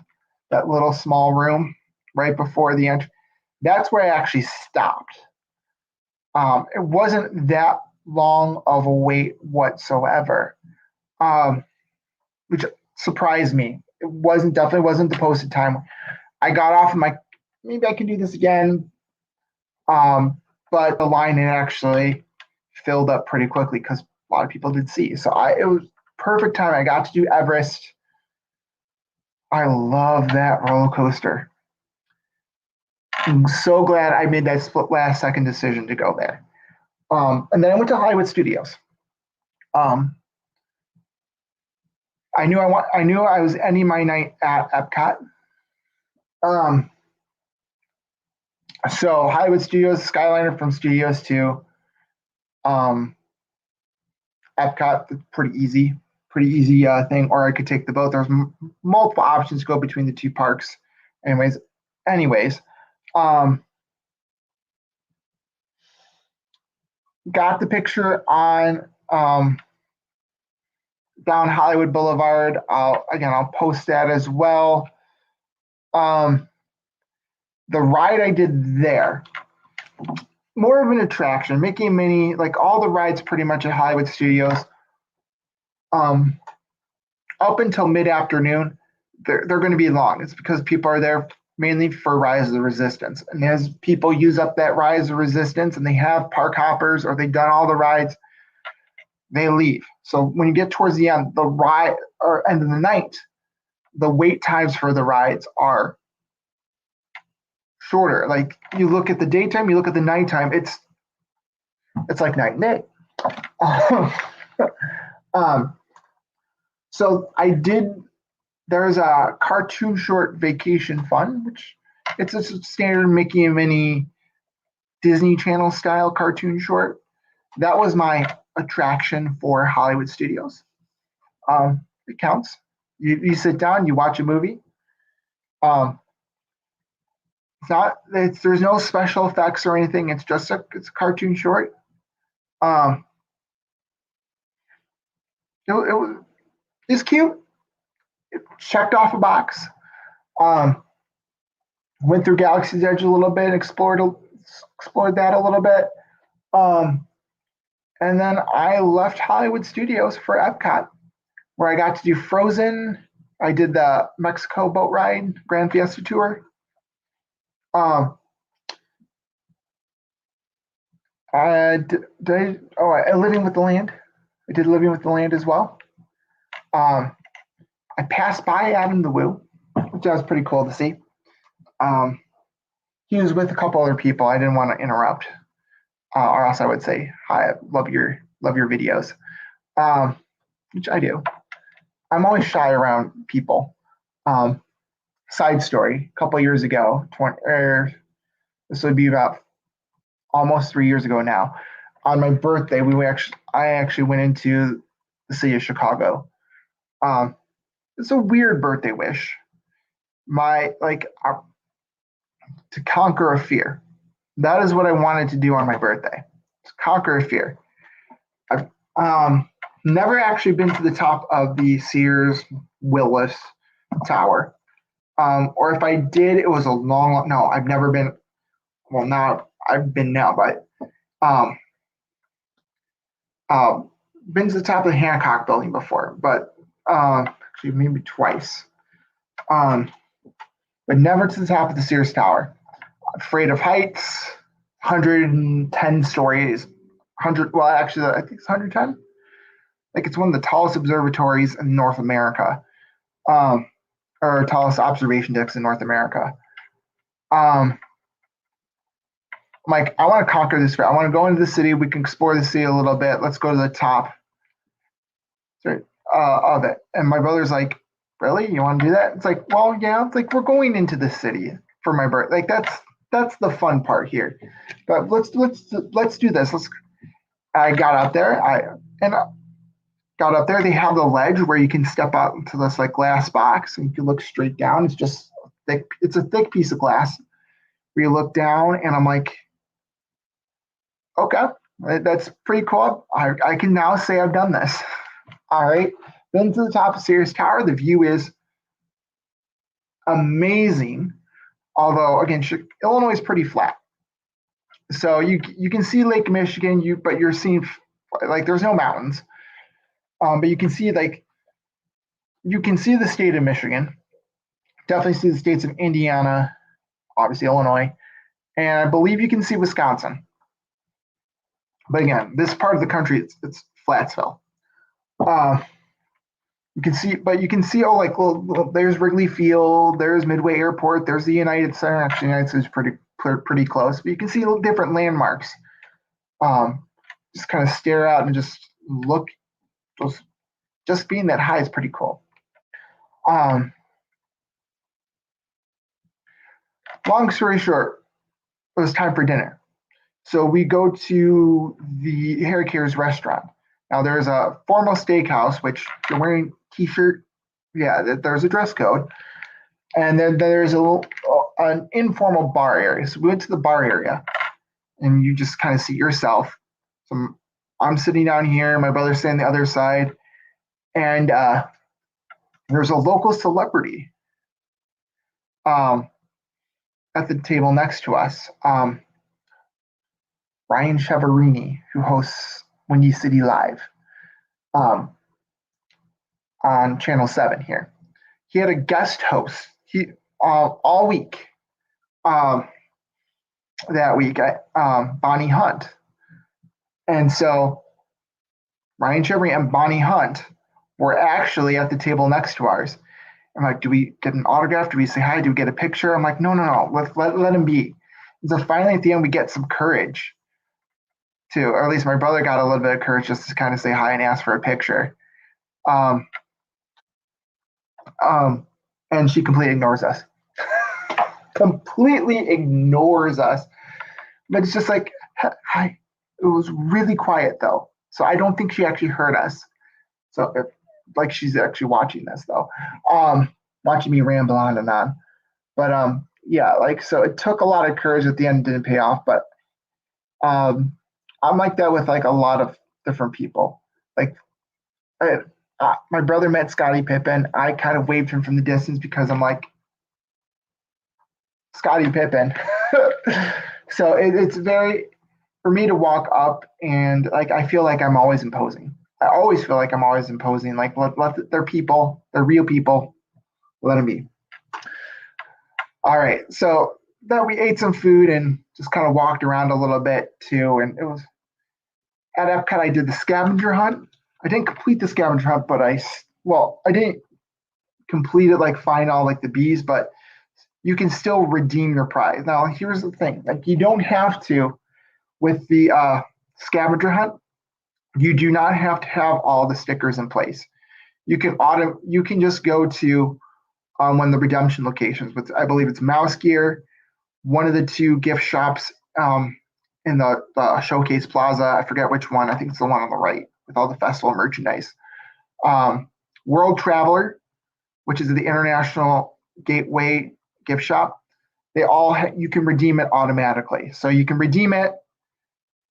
that little small room right before the entry. That's where I actually stopped. It wasn't that long of a wait whatsoever, which surprised me. It definitely wasn't the posted time. I got off and like, maybe I can do this again. But the line actually filled up pretty quickly because a lot of people did see. So it was perfect time. I got to do Everest. I love that roller coaster. I'm so glad I made that split last second decision to go there. And then I went to Hollywood Studios. I knew I was ending my night at Epcot. So Hollywood Studios, Skyliner from Studios to Epcot, pretty easy thing. Or I could take the boat. There's multiple options to go between the two parks. Anyways, got the picture on down Hollywood Boulevard. I'll post that as well. The ride I did there, more of an attraction. Mickey and Minnie, like all the rides pretty much at Hollywood Studios, up until mid-afternoon, they're going to be long. It's because people are there mainly for Rise of the Resistance. And as people use up that Rise of Resistance and they have park hoppers or they've done all the rides, they leave. So when you get towards the end, the ride or end of the night, the wait times for the rides are shorter. Like you look at the daytime, you look at the nighttime, it's like night and day. So I did. There's a cartoon short Vacation Fun, which it's a standard Mickey and Minnie Disney Channel style cartoon short. That was my attraction for Hollywood Studios. It counts. You sit down, you watch a movie. There's no special effects or anything. It's just it's a cartoon short. It's cute. It checked off a box. Went through Galaxy's Edge a little bit, explored that a little bit. And then I left Hollywood Studios for Epcot, where I got to do Frozen. I did the Mexico boat ride, Grand Fiesta Tour. Living with the Land. I did Living with the Land as well. I passed by Adam the Woo, which was pretty cool to see. He was with a couple other people. I didn't want to interrupt, or else I would say, "Hi, love your videos," which I do. I'm always shy around people. Side story: a couple years ago, this would be about almost 3 years ago now. On my birthday, I actually went into the city of Chicago. It's a weird birthday wish. To conquer a fear. That is what I wanted to do on my birthday. To conquer a fear. I've never actually been to the top of the Sears Willis Tower. Or if I did, it was a long. No, I've never been. Well, now I've been now, but been to the top of the Hancock Building before, but actually maybe twice. But never to the top of the Sears Tower. Afraid of heights. 110 stories. 100. Well, actually, I think it's 110. Like it's one of the tallest observatories in North America, or tallest observation decks in North America. I'm like, I want to conquer this. I want to go into the city. We can explore the city a little bit. Let's go to the top of it. And my brother's like, really? You want to do that? It's like, well, yeah. It's like we're going into the city for my birthday. Like that's the fun part here. But let's do this. I got up there. They have the ledge where you can step out into this like glass box and you can look straight down. It's just thick. It's a thick piece of glass where you look down, and I'm like, okay, that's pretty cool. I can now say I've done this. All right. Been to the top of Sears Tower. The view is amazing. Although, again, Illinois is pretty flat. So you can see Lake Michigan, but you're seeing, like, there's no mountains. But you can see the state of Michigan. Definitely see the states of Indiana, obviously Illinois, and I believe you can see Wisconsin. But again, this part of the country, it's Flatsville. You can see, there's Wrigley Field, there's Midway Airport, there's the United Center. Actually, United Center is pretty close, but you can see different landmarks. Just kind of stare out and just look. Just being that high is pretty cool. Long story short, it was time for dinner. So we go to the Harry Caray's restaurant. Now there's a formal steakhouse, which if you're wearing t-shirt, yeah, there's a dress code. And then there's an informal bar area. So we went to the bar area, and you just kind of see yourself. So I'm sitting down here, my brother's sitting on the other side, and there's a local celebrity at the table next to us. Ryan Chiaverini, who hosts Windy City Live on Channel 7 here. He had a guest host. all week. Um, that week at Bonnie Hunt. And so Ryan Chivry and Bonnie Hunt were actually at the table next to ours. I'm like, do we get an autograph? Do we say hi? Do we get a picture? I'm like, no. Let him be. And so finally at the end, we get some courage to, or at least my brother got a little bit of courage just to kind of say hi and ask for a picture. Um, and she completely ignores us. Completely ignores us. But it's just like, hi. It was really quiet though. So I don't think she actually heard us. So if, like she's actually watching this though. Watching me ramble on and on. But yeah, like so it took a lot of courage at the end, didn't pay off, but I'm like that with like a lot of different people. Like my brother met Scottie Pippen. I kind of waved him from the distance because I'm like, Scottie Pippen. So it's very, for me to walk up and like, I feel like I'm always imposing. I always feel like I'm always imposing. Like, they're people, they're real people. Let them be. All right. So that we ate some food and just kind of walked around a little bit too. And it was at Epcot, I did the scavenger hunt. I didn't complete the scavenger hunt, but I didn't complete it, like find all like the bees, but you can still redeem your prize. Now, here's the thing: like you don't have to with the scavenger hunt. You do not have to have all the stickers in place. You can just go to one of the redemption locations, which I believe it's Mouse Gear, one of the two gift shops in the Showcase Plaza. I forget which one. I think it's the one on the right with all the festival merchandise. World Traveler, which is the International Gateway gift shop. They all you can redeem it automatically. So you can redeem it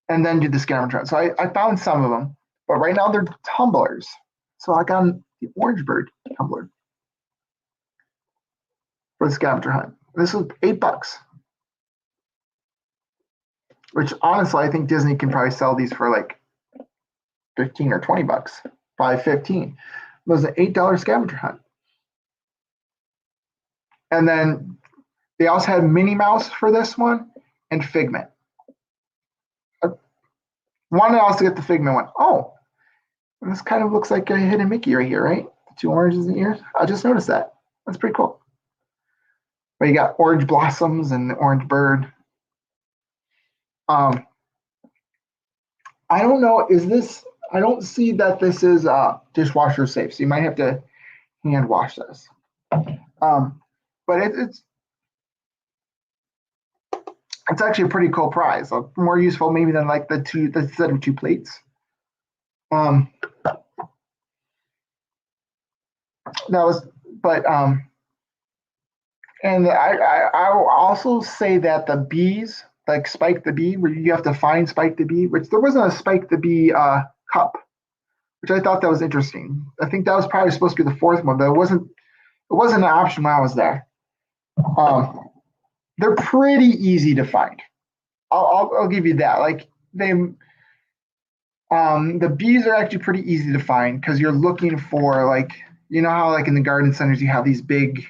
and then do the scavenger hunt. So I found some of them, but right now they're tumblers. So I got the Orange Bird tumbler for the scavenger hunt. This was $8, which honestly I think Disney can probably sell these for like 15 or $20, probably 15. It was an $8 scavenger hunt. And then they also had Minnie Mouse for this one and Figment. I wanted also to get the Figment one. Oh, this kind of looks like a hidden Mickey right here, right? The two oranges in the ears. I just noticed that. That's pretty cool. But you got orange blossoms and the orange bird. I don't know. Is this? I don't see that this is dishwasher safe. So you might have to hand wash this. But it's actually a pretty cool prize. More useful maybe than like the set of two plates. That was, but and I will also say that the bees, like Spike the Bee, where you have to find Spike the Bee, which there wasn't a Spike the Bee cup, which I thought that was interesting. I think that was probably supposed to be the fourth one, but it wasn't an option when I was there. They're pretty easy to find. I'll give you that. Like the bees are actually pretty easy to find because you're looking for like how like in the garden centers you have these big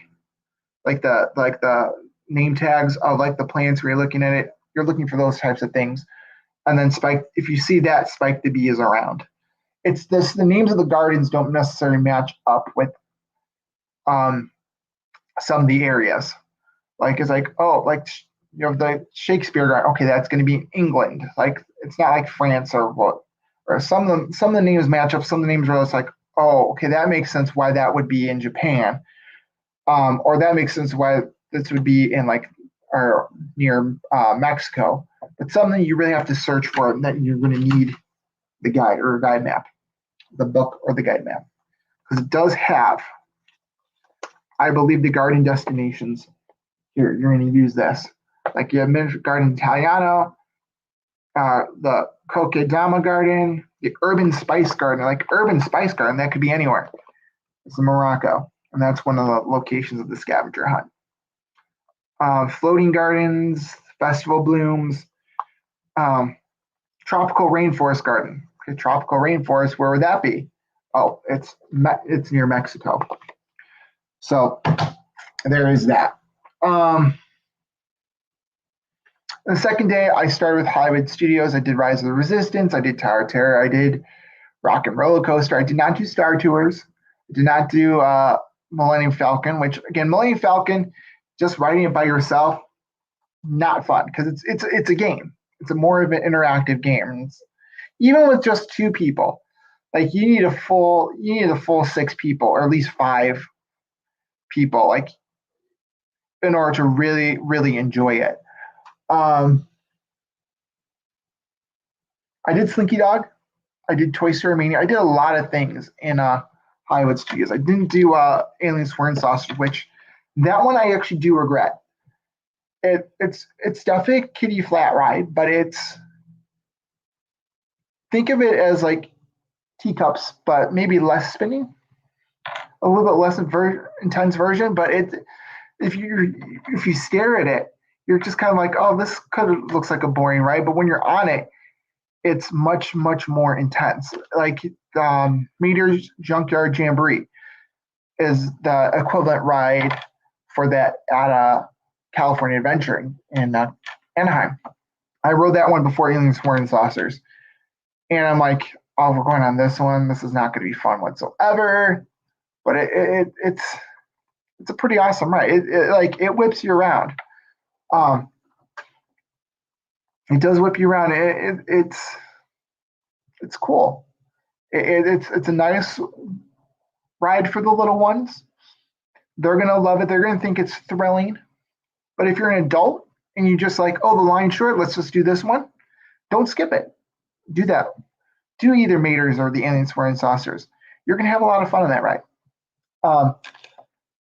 like the name tags of like the plants where you're looking at it. You're looking for those types of things, and then Spike. If you see that, Spike the Bee is around. It's this. The names of the gardens don't necessarily match up with some of the areas. Like it's like, oh, like the Shakespeare garden. Okay, that's going to be in England. Like it's not like France or what. Or some of the names match up. Some of the names are just like, oh, okay, that makes sense why that would be in Japan. Or that makes sense why this would be in like or near Mexico. But something you really have to search for, and that you're going to need the guide or a guide map, the book or the guide map, because it does have, I believe, the garden destinations. Here, you're going to use this. Like you have Garden Italiano, the Kokedama Garden, the Urban Spice Garden. Like Urban Spice Garden, that could be anywhere. It's in Morocco, and that's one of the locations of the scavenger hunt. Floating Gardens, Festival Blooms, Tropical Rainforest Garden. Okay, Tropical Rainforest, where would that be? Oh, it's near Mexico. So there is that. Um, the second day, I started with Hollywood Studios. I did Rise of the Resistance. I did Tower of Terror. I did Rock and Roller Coaster. I did not do Star Tours. I did not do Millennium Falcon, which again, Millennium Falcon, just riding it by yourself, not fun because it's a game. It's a more of an interactive game. Even with just two people, like you need a full six people or at least five people, like in order to really enjoy it. Um, I did Slinky Dog. I did Toy Story Mania. I did a lot of things in Hollywood Studios. I didn't do Alien Swearing Saucers, which that one I actually do regret. It's definitely a kiddie flat ride, but it's think of it as like teacups, but maybe less spinning, a little bit less intense version. But if you stare at it, you're just kind of like, oh, this kind of looks like a boring ride. But when you're on it, it's much more intense. Like Meteor's Junkyard Jamboree is the equivalent ride for that at California Adventuring in Anaheim. I rode that one before Alien Swearing Saucers, and I'm like, oh, we're going on this one. This is not going to be fun whatsoever. But it's a pretty awesome ride. Like it whips you around. Um, it does whip you around. It's cool. It's a nice ride for the little ones. They're gonna love it. They're gonna think it's thrilling. But if you're an adult and you just like, oh, the line's short, let's just do this one. Don't skip it. Do that. Do either Maters or the Alien Swearing Saucers. You're gonna have a lot of fun on that ride. Um,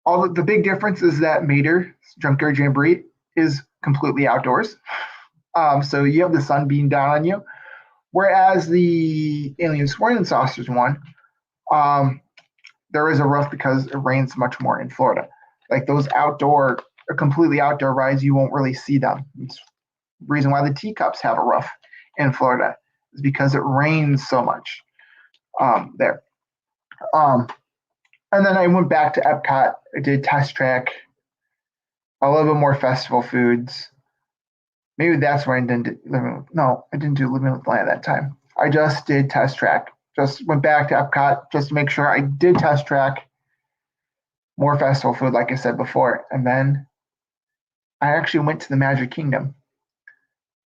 all the big difference is that Mater Junkyard Jamboree is completely outdoors. So you have the sun beating down on you. Whereas the Alien Swearing Saucers one, um, there is a roof because it rains much more in Florida. Like those outdoor, completely outdoor rides, you won't really see them. It's the reason why the teacups have a roof in Florida is because it rains so much there. Um, and then I went back to Epcot. I did Test Track, a little bit more festival foods. Maybe that's why I didn't do no, I didn't do Living with Land that time. I just did Test Track. Just went back to Epcot just to make sure I did Test Track, more festival food, like I said before. And then I actually went to the Magic Kingdom.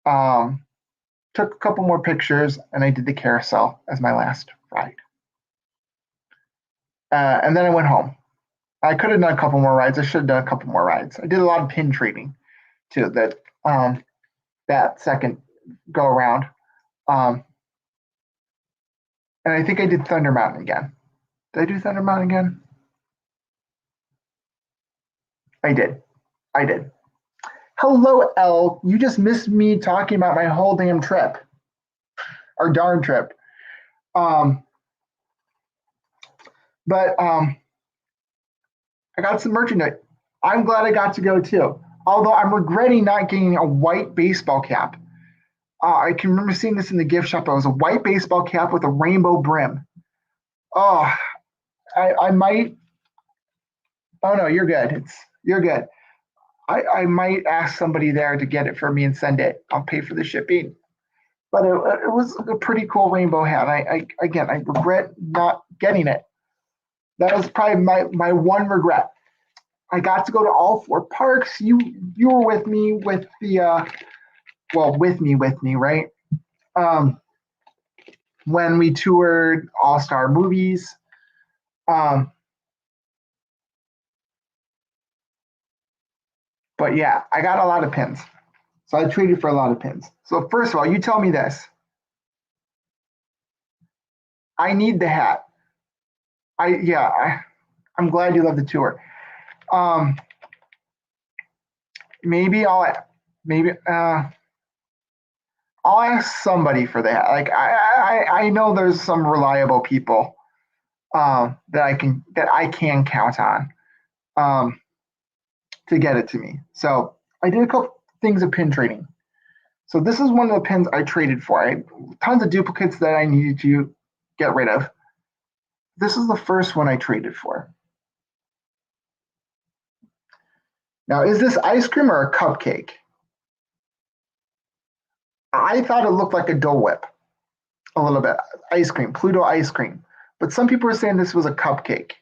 Um, took a couple more pictures, and I did the carousel as my last ride. And then I went home. I could have done a couple more rides. I should have done a couple more rides. I did a lot of pin trading too. That second go around. Um, and I think I did Thunder Mountain again. Did I do Thunder Mountain again? I did. I did. Hello, Elle. You just missed me talking about my whole damn trip, or darn trip. Um, but I got some merchandise. I'm glad I got to go too. Although I'm regretting not getting a white baseball cap. I can remember seeing this in the gift shop. It was a white baseball cap with a rainbow brim. Oh, I might. Oh no, you're good. You're good. I might ask somebody there to get it for me and send it. I'll pay for the shipping. But it was a pretty cool rainbow hat. Again, I regret not getting it. That was probably my one regret. I got to go to all four parks. You were with me with the with me, right? Um, when we toured All Star Movies. Um, but yeah, I got a lot of pins. So I traded for a lot of pins. So first of all, you tell me this. I need the hat. I'm glad you love the tour. Um, maybe maybe I'll ask somebody for that. Like I know there's some reliable people that I can count on to get it to me. So I did a couple things of pin trading. So this is one of the pins I traded for. I had tons of duplicates that I needed to get rid of. This is the first one I traded for. Now, is this ice cream or a cupcake? I thought it looked like a Dole Whip a little bit. Ice cream, Pluto ice cream. But some people are saying this was a cupcake.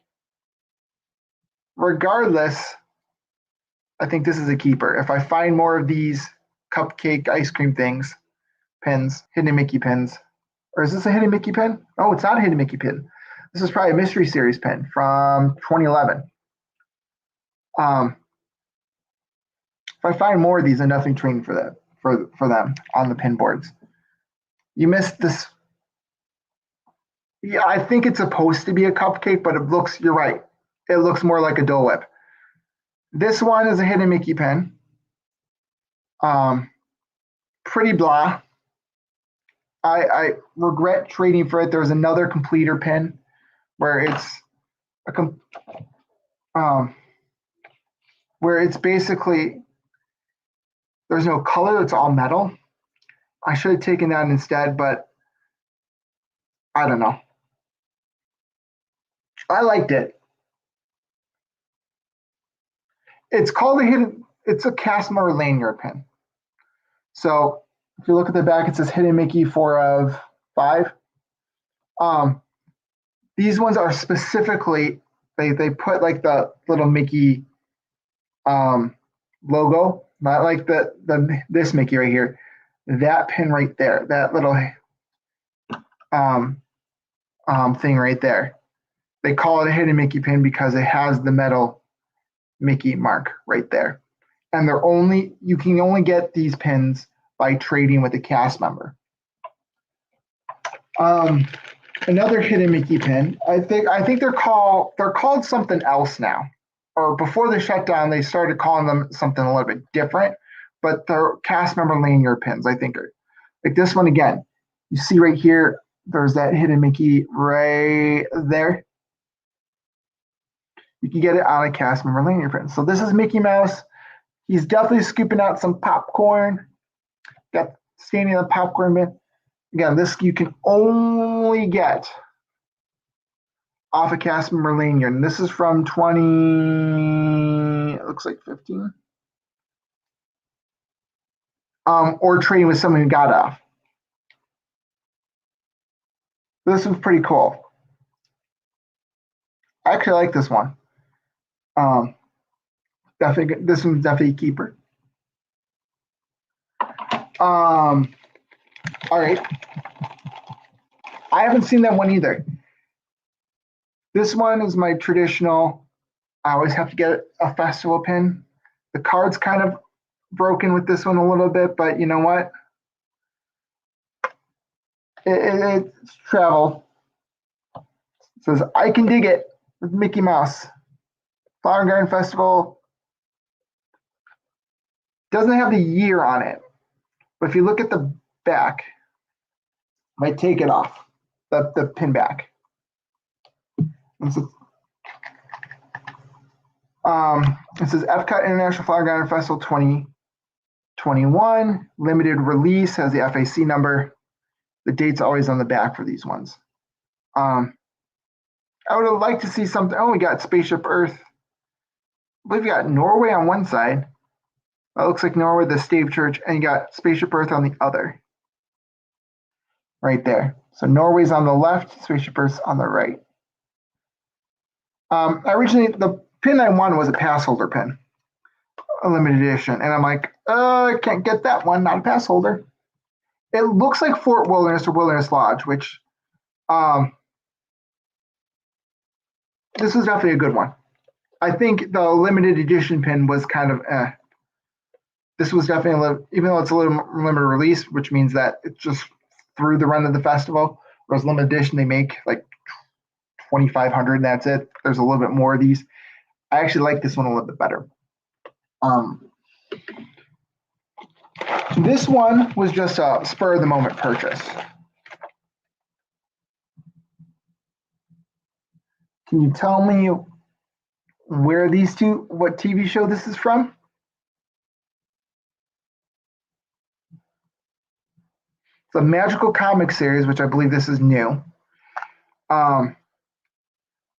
Regardless, I think this is a keeper. If I find more of these cupcake ice cream things, pins, Hidden Mickey pins, or is this a Hidden Mickey pin? Oh, it's not a Hidden Mickey pin. This is probably a Mystery Series pin from 2011. If I find more of these, I'm definitely trading for that for them on the pin boards. You missed this. Yeah, I think it's supposed to be a cupcake, but it looks. You're right. It looks more like a Dole Whip. This one is a Hidden Mickey pin. Pretty blah. I regret trading for it. There's another completer pin where it's where it's basically there's no color. It's all metal. I should have taken that instead, but I don't know. I liked it. It's called a hidden. It's a Casimir lanyard pin. So if you look at the back, it says Hidden Mickey 4 of 5. These ones are specifically they put like the little Mickey logo, not like the this Mickey right here. That pin right there, that little thing right there. They call it a Hidden Mickey pin because it has the metal Mickey mark right there. And you can only get these pins by trading with a cast member. Another Hidden Mickey pin. I think they're called something else now. Or before the shutdown, they started calling them something a little bit different. But they're cast member lanyard pins, I think. Like this one again. You see right here, there's that Hidden Mickey right there. You can get it on a cast member lanyard pin. So this is Mickey Mouse. He's definitely scooping out some popcorn. Got standing on the popcorn bin. Again, this you can only get off a cast member lanyard. And this is from 20, it looks like 15. Or trading with someone who got off. This one's pretty cool. I actually like this one. Definitely, this one's definitely a keeper. All right. I haven't seen that one either. This one is my traditional. I always have to get a festival pin. The card's kind of broken with this one a little bit, but you know what? It's travel. It says, I can dig it with Mickey Mouse. Flower and Garden Festival doesn't have the year on it. But if you look at the back, I might take it off, the pin back. It says Epcot International Flower Garden Festival 2021, limited release, has the FAC number. The date's always on the back for these ones. I would have liked to see something. Oh, we got Spaceship Earth. I believe we got Norway on one side. That looks like Norway, the Stave Church, and you got Spaceship Earth on the other. Right there. So Norway's on the left, Spaceship Earth's on the right. Originally, the pin I wanted was a pass holder pin, a limited edition. And I'm like, I can't get that one, not a pass holder. It looks like Fort Wilderness or Wilderness Lodge, which this is definitely a good one. I think the limited edition pin was kind of This was definitely, even though it's a little limited release, which means that it's just through the run of the festival, whereas limited edition, they make like 2,500 and that's it. There's a little bit more of these. I actually like this one a little bit better. This one was just a spur of the moment purchase. Can you tell me where these two, what TV show this is from? It's a magical comic series, which I believe this is new.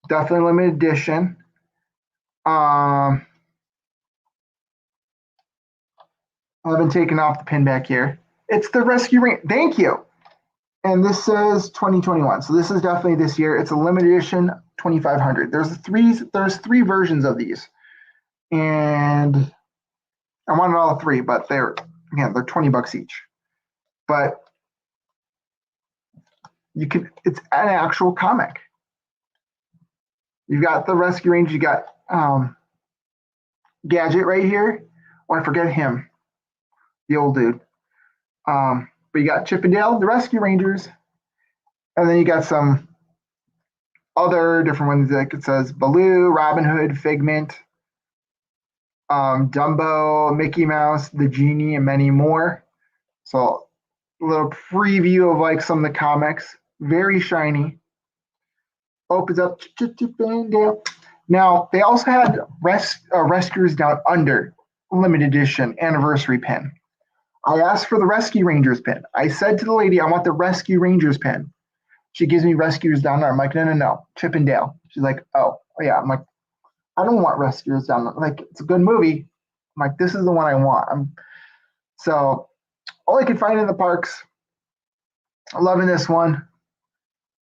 Definitely limited edition. I haven't taken off the pin back here. It's the Rescue Ranger. Thank you. And this says 2021. So this is definitely this year. It's a limited edition 2500. There's three versions of these. And I wanted all three, but they're 20 bucks each. But it's an actual comic. You've got the Rescue Ranger, you got Gadget right here. Oh, I forget him, the old dude. But you got Chip and Dale, the Rescue Rangers, and then you got some other different ones. Like it says Baloo, Robin Hood, Figment, Dumbo, Mickey Mouse, the Genie, and many more. So a little preview of like some of the comics. Very shiny. Opens up. Now they also had Rescuers Down Under limited edition anniversary pin. I asked for the Rescue Rangers pin. I said to the lady, I want the Rescue Rangers pin. She gives me Rescuers Down There. I'm like, no, Chip and Dale. She's like, oh yeah. I'm like, I don't want Rescuers Down There. Like, it's a good movie. I'm like, this is the one I want. So all I could find in the parks. I'm loving this one.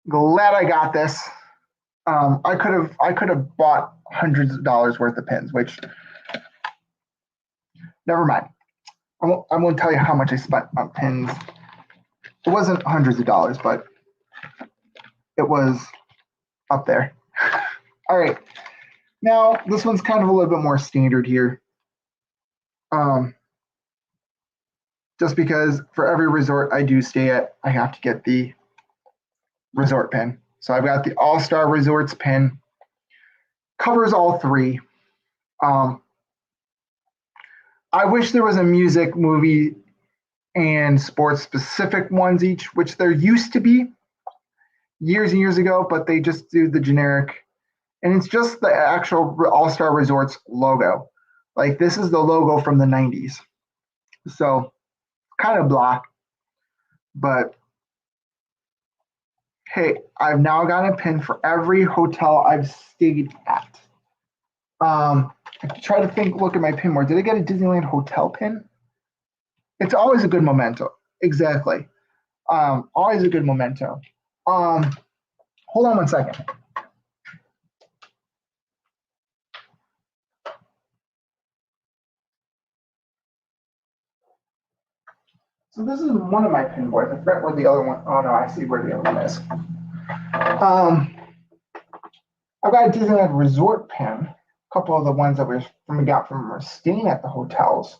Glad I got this. I could have bought hundreds of dollars worth of pins, which never mind. I won't tell you how much I spent on pins. It wasn't hundreds of dollars, but it was up there. All right. Now, this one's kind of a little bit more standard here. Just because for every resort I do stay at, I have to get the resort pin. So I've got the All-Star Resorts pin. Covers all three. I wish there was a music, movie, and sports specific ones each, which there used to be years and years ago, but they just do the generic. And it's just the actual All-Star Resorts logo. Like, this is the logo from the 90s. So, kind of blah. But, hey, I've now got a pin for every hotel I've stayed at. I try to look at my pin more. Did I get a Disneyland hotel pin? It's always a good memento. Exactly. Always a good memento. Hold on one second. So this is one of my pin boards. I forgot where the other one. Oh no, I see where the other one is. I've got a Disneyland Resort pin. A couple of the ones that we got from staying at the hotels.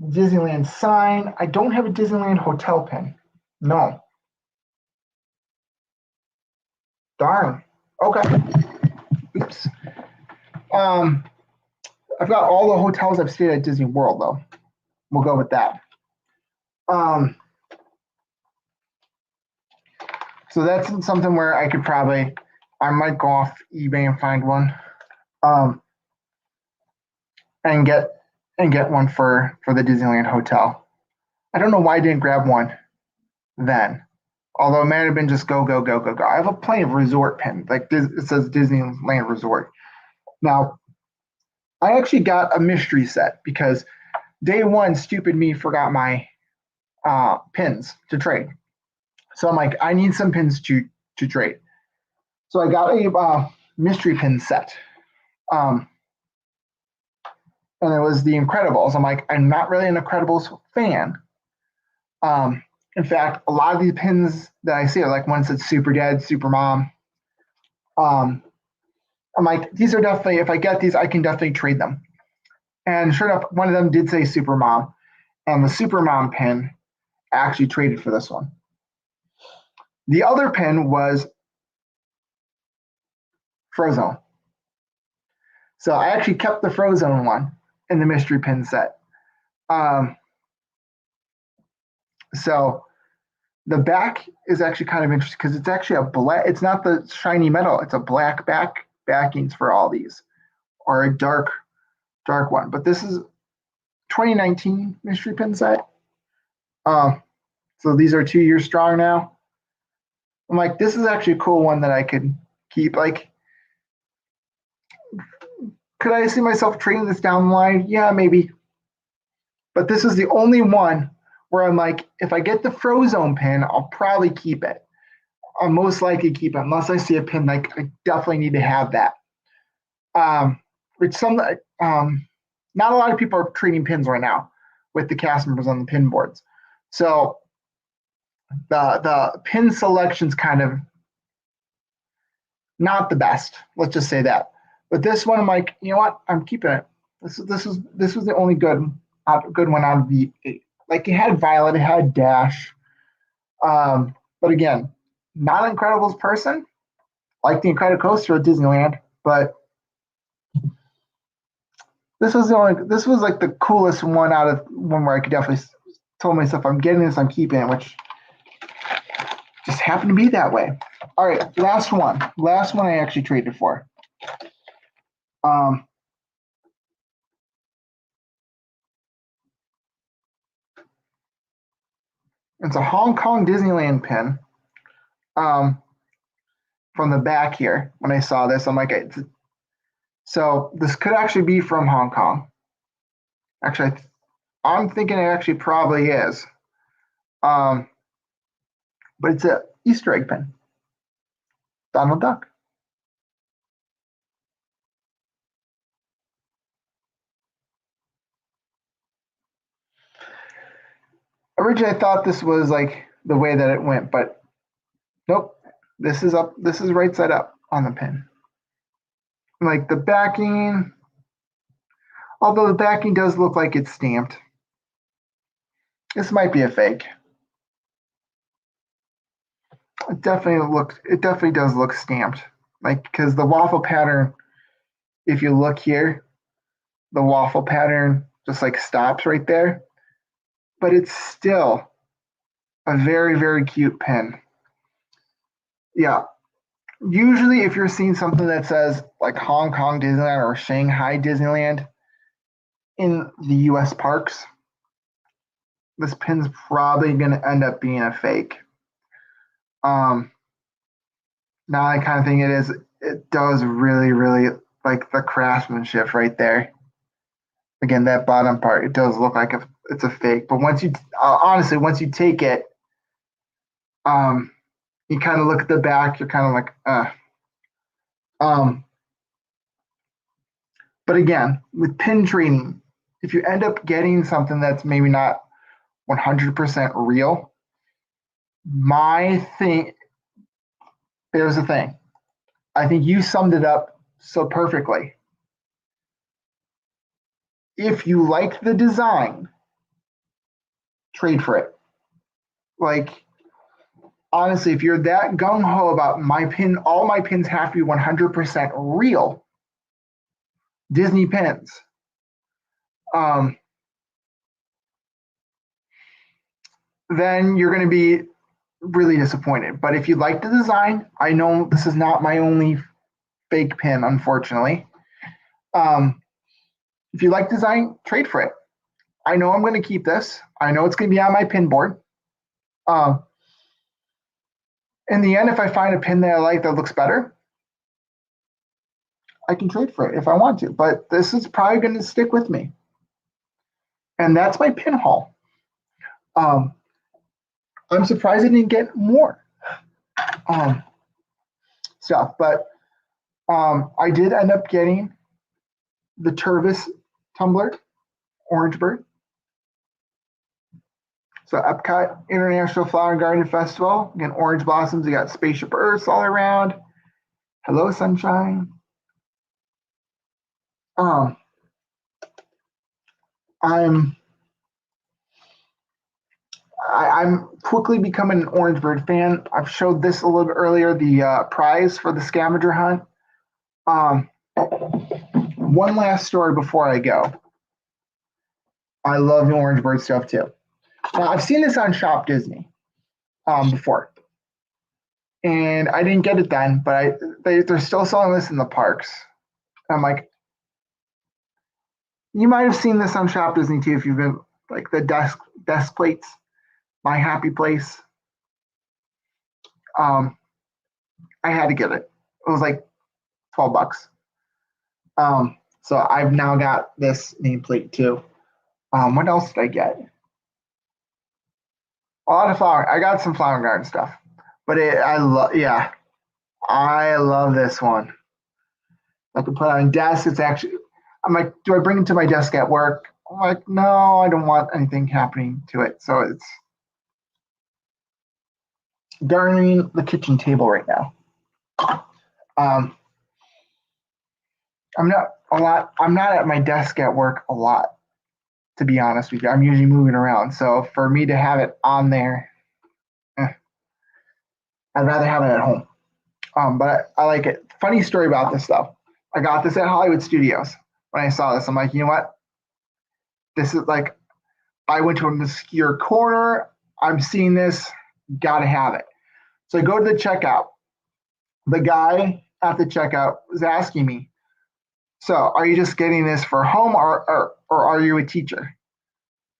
Disneyland sign. I don't have a Disneyland hotel pin. No. Darn. Okay. Oops. I've got all the hotels I've stayed at Disney World, though. We'll go with that. So that's something where I might go off eBay and find one, and get one for the Disneyland hotel. I don't know why I didn't grab one then. Although it might have been just go. I have a plenty of resort pin. Like it says Disneyland Resort. Now, I actually got a mystery set because day one, stupid me forgot my pins to trade. So I'm like, I need some pins to trade. So I got a mystery pin set. And it was the Incredibles. I'm like, I'm not really an Incredibles fan. In fact, a lot of these pins that I see are like one said Super Dad, Super Mom. I'm like, these are definitely, if I get these, I can definitely trade them. And sure enough, one of them did say Super Mom. And the Super Mom pin actually traded for this one. The other pin was Frozone. So I actually kept the Frozone one in the mystery pin set. So the back is actually kind of interesting because it's actually a black, it's not the shiny metal, it's a black backings for all these, or a dark one. But this is 2019 mystery pin set. So these are 2 years strong now. I'm like, this is actually a cool one that I could keep. Like, Could I see myself trading this down the line? Yeah, maybe. But this is the only one where I'm like, if I get the Frozone pin, I'll probably keep it. I'll most likely keep it unless I see a pin like I definitely need to have that. Which not a lot of people are trading pins right now with the cast members on the pin boards. So the pin selection's kind of not the best. Let's just say that. But this one, I'm like, you know what? I'm keeping it. This was the only good one out of the 8. Like it had Violet, it had Dash. But again, not an Incredibles person, like the Incredicoaster at Disneyland, but this was like the coolest one out of one where I could definitely told myself I'm getting this, I'm keeping it, which just happened to be that way. All right, last one I actually traded for. It's a Hong Kong Disneyland pin. From the back here, when I saw this, I'm like, so this could actually be from Hong Kong. Actually, I'm thinking it actually probably is. But it's an Easter egg pin. Donald Duck. Originally, I thought this was like the way that it went, but nope. This is up. This is right side up on the pin. Like the backing, although the backing does look like it's stamped. This might be a fake. It definitely does look stamped. Like, because the waffle pattern, if you look here, the waffle pattern just like stops right there. But it's still a very, very cute pin. Yeah. Usually, if you're seeing something that says like Hong Kong Disneyland or Shanghai Disneyland in the US parks, this pin's probably going to end up being a fake. Now I kind of think it does really, really like the craftsmanship right there. Again, that bottom part, it does look like it's a fake. But honestly, once you take it, you kind of look at the back, you're kind of like, but again, with pin trading, if you end up getting something that's maybe not 100% real, there's the thing. I think you summed it up so perfectly. If you like the design, trade for it. Like, honestly, if you're that gung ho about all my pins have to be 100% real Disney pins, then you're going to be really disappointed. But if you like the design, I know this is not my only fake pin, unfortunately. If you like design, trade for it. I know I'm going to keep this. I know it's going to be on my pin board. In the end, if I find a pin that I like that looks better, I can trade for it if I want to. But this is probably going to stick with me. And that's my pin haul. I'm surprised I didn't get more stuff, but I did end up getting the Tervis tumbler, Orange Bird. So Epcot International Flower and Garden Festival. Again, orange blossoms. You got Spaceship Earths all around. Hello, sunshine. I'm quickly becoming an Orange Bird fan. I've showed this a little bit earlier, the prize for the scavenger hunt. One last story before I go. I love the Orange Bird stuff too. I've seen this on Shop Disney before, and I didn't get it then, but they're still selling this in the parks. I'm like, you might have seen this on Shop Disney too if you've been like the desk plates, My Happy Place. I had to get it. It was like $12. So I've now got this nameplate too. What else did I get? A lot of flower. I got some flower garden stuff, but I love. Yeah, I love this one. I can put on desk. It's actually. I'm like, do I bring it to my desk at work? I'm like, no, I don't want anything happening to it. So it's garnering the kitchen table right now. Um, I'm not at my desk at work a lot, to be honest with you. I'm usually moving around. So for me to have it on there, I'd rather have it at home. But I like it. Funny story about this though. I got this at Hollywood Studios. When I saw this, I'm like, you know what? This is like, I went to an obscure corner. I'm seeing this, gotta have it. So I go to the checkout. The guy at the checkout was asking me, so are you just getting this for home or are you a teacher?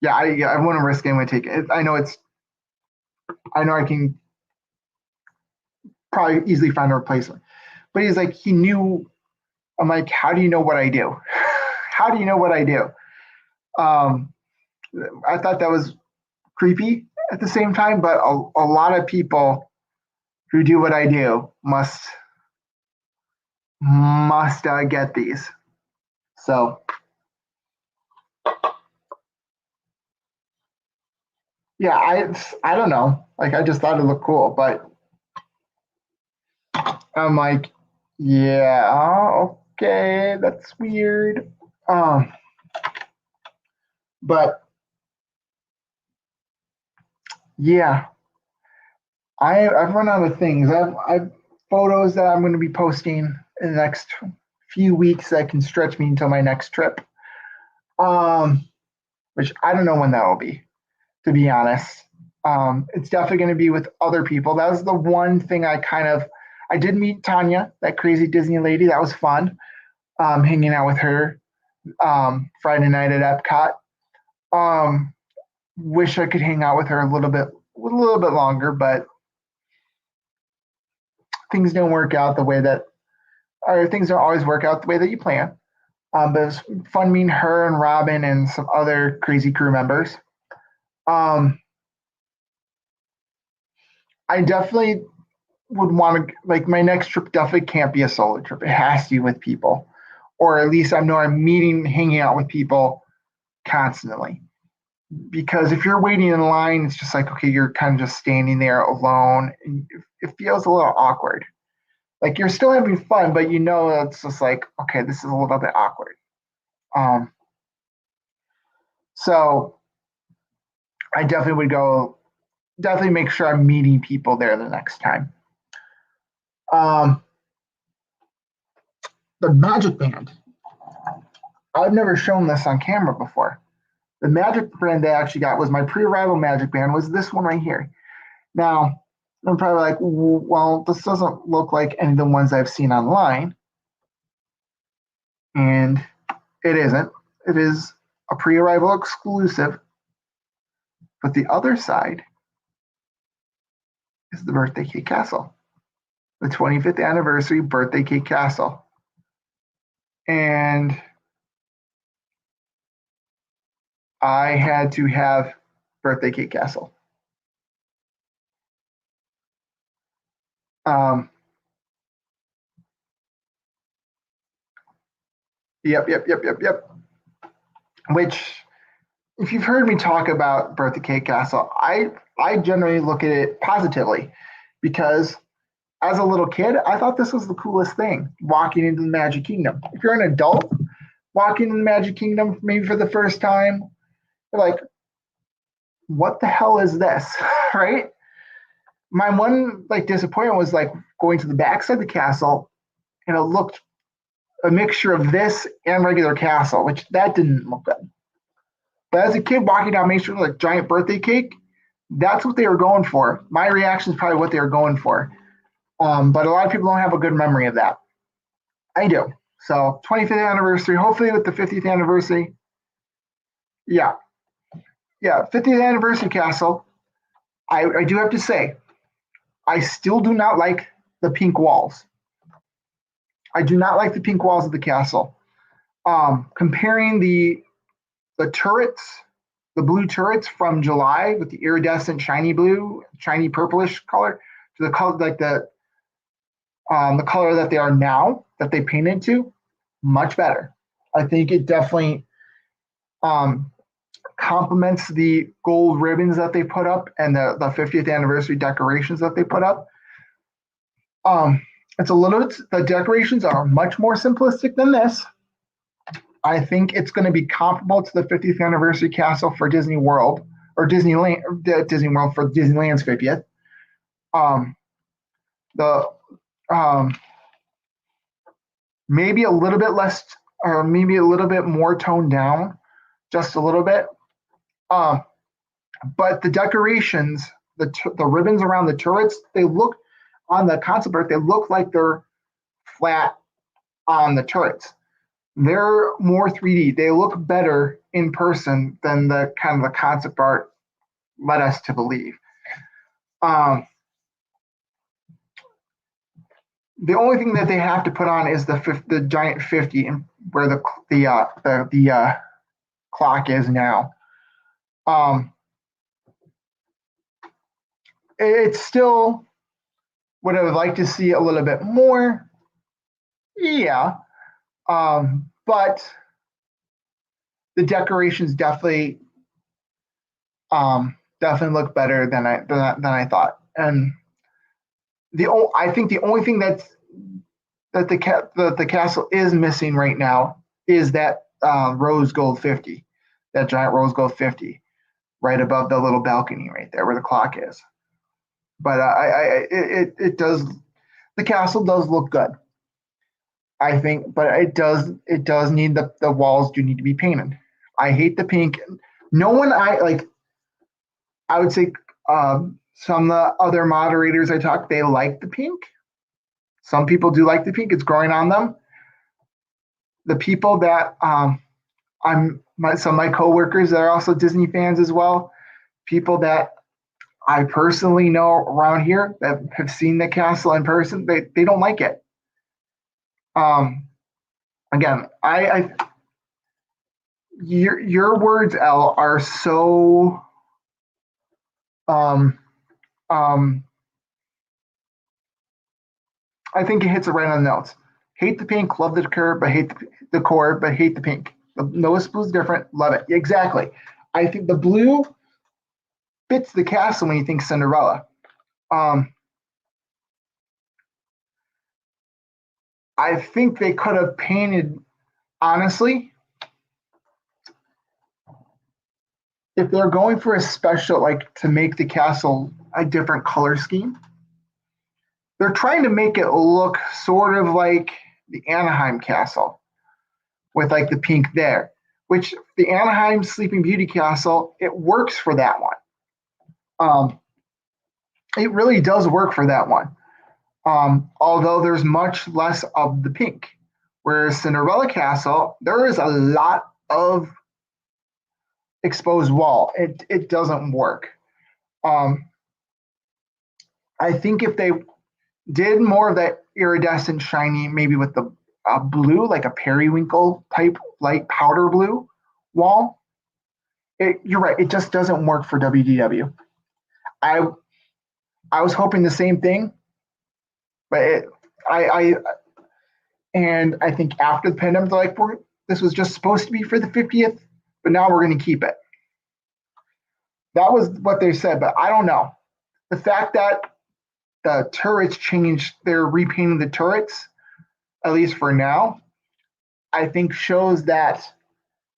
Yeah, I wouldn't risk anyone taking it. I know I can probably easily find a replacement. But he's like, he knew. I'm like, how do you know what I do? How do you know what I do? Um, I thought that was creepy at the same time, but a lot of people who do what I do must get these. So yeah, I don't know. Like I just thought it looked cool, but I'm like, yeah, okay, that's weird. Um, but yeah, I've run out of things. I've photos that I'm going to be posting in the next few weeks that can stretch me until my next trip. Um, which I don't know when that will be, to be honest. It's definitely going to be with other people. That was the one thing I did meet Tanya, that crazy Disney lady. That was fun. Hanging out with her Friday night at Epcot. Um, wish I could hang out with her a little bit longer, but things don't work out the way that, or things don't always work out the way that you plan. But it was fun meeting her and Robin and some other crazy crew members. Um, I definitely would want to, like, my next trip definitely can't be a solo trip. It has to be with people, or at least I know I'm meeting, hanging out with people constantly. Because if you're waiting in line, it's just like, okay, you're kind of just standing there alone. And it feels a little awkward. Like you're still having fun, but you know it's just like, okay, this is a little bit awkward. Um, so I definitely would go, definitely make sure I'm meeting people there the next time. Um, the Magic Band. I've never shown this on camera before. The Magic Band I actually got was my pre-arrival Magic Band was this one right here. Now, I'm probably like, well, this doesn't look like any of the ones I've seen online. And it isn't. It is a pre-arrival exclusive. But the other side is the Birthday Cake Castle, the 25th anniversary Birthday Cake Castle. And I had to have Birthday Cake Castle. Um, yep. Which, if you've heard me talk about Birthday Cake Castle, I generally look at it positively because as a little kid, I thought this was the coolest thing, walking into the Magic Kingdom. If you're an adult walking into the Magic Kingdom maybe for the first time, you're like, what the hell is this? Right? My one like disappointment was like going to the backside of the castle and it looked a mixture of this and regular castle, which that didn't look good. But as a kid walking down Main Street with like giant birthday cake, that's what they were going for. My reaction is probably what they were going for. But a lot of people don't have a good memory of that. I do. So 25th anniversary, hopefully with the 50th anniversary. Yeah. Yeah. 50th anniversary castle. I do have to say, I still do not like the pink walls. I do not like the pink walls of the castle. Comparing the turrets, the blue turrets from July with the iridescent shiny blue, shiny purplish color to the color like the color that they are now that they painted to, much better. I think it definitely um, complements the gold ribbons that they put up and the 50th anniversary decorations that they put up. Um, it's a little bit, the decorations are much more simplistic than this. I think it's going to be comparable to the 50th anniversary castle for Disney World or Disneyland, Disney World for Disneyland's 50th. Um, the maybe a little bit less, or maybe a little bit more toned down, just a little bit. Um, but the decorations, the ribbons around the turrets, they look on the concept art, they look like they're flat on the turrets. They're more 3D. They look better in person than the kind of the concept art led us to believe. Um, the only thing that they have to put on is the giant 50 where the clock is now. It's still would I would like to see a little bit more. Yeah, but the decorations definitely look better than I thought. And I think the only thing that the castle is missing right now is that rose gold 50, that giant rose gold 50, right above the little balcony right there where the clock is. But it does, the castle does look good. I think, but it does need the walls do need to be painted. I hate the pink. No one I would say some of the other moderators I talk, they like the pink. Some people do like the pink. It's growing on them. The people that some of my coworkers that are also Disney fans as well, people that I personally know around here that have seen the castle in person, they don't like it. Again, your words, Elle, are so um I think it hits it right on the notes. Hate the pink, love the decor, but hate the core, but hate the pink. The nose blue is different, love it. Exactly. I think the blue fits the castle when you think Cinderella. I think they could have painted, honestly, if they're going for a special, like to make the castle a different color scheme, they're trying to make it look sort of like the Anaheim castle with like the pink there, which the Anaheim Sleeping Beauty castle, it works for that one. It really does work for that one. Although there's much less of the pink. Whereas Cinderella Castle, there is a lot of exposed wall. It doesn't work. I think if they did more of that iridescent shiny, maybe with the blue, like a periwinkle type light powder blue wall, you're right. It just doesn't work for WDW. I was hoping the same thing, but I think after the pandemic, they're like, this was just supposed to be for the 50th, but now we're going to keep it. That was what they said, but I don't know. The fact that the turrets changed, they're repainting the turrets, at least for now, I think shows that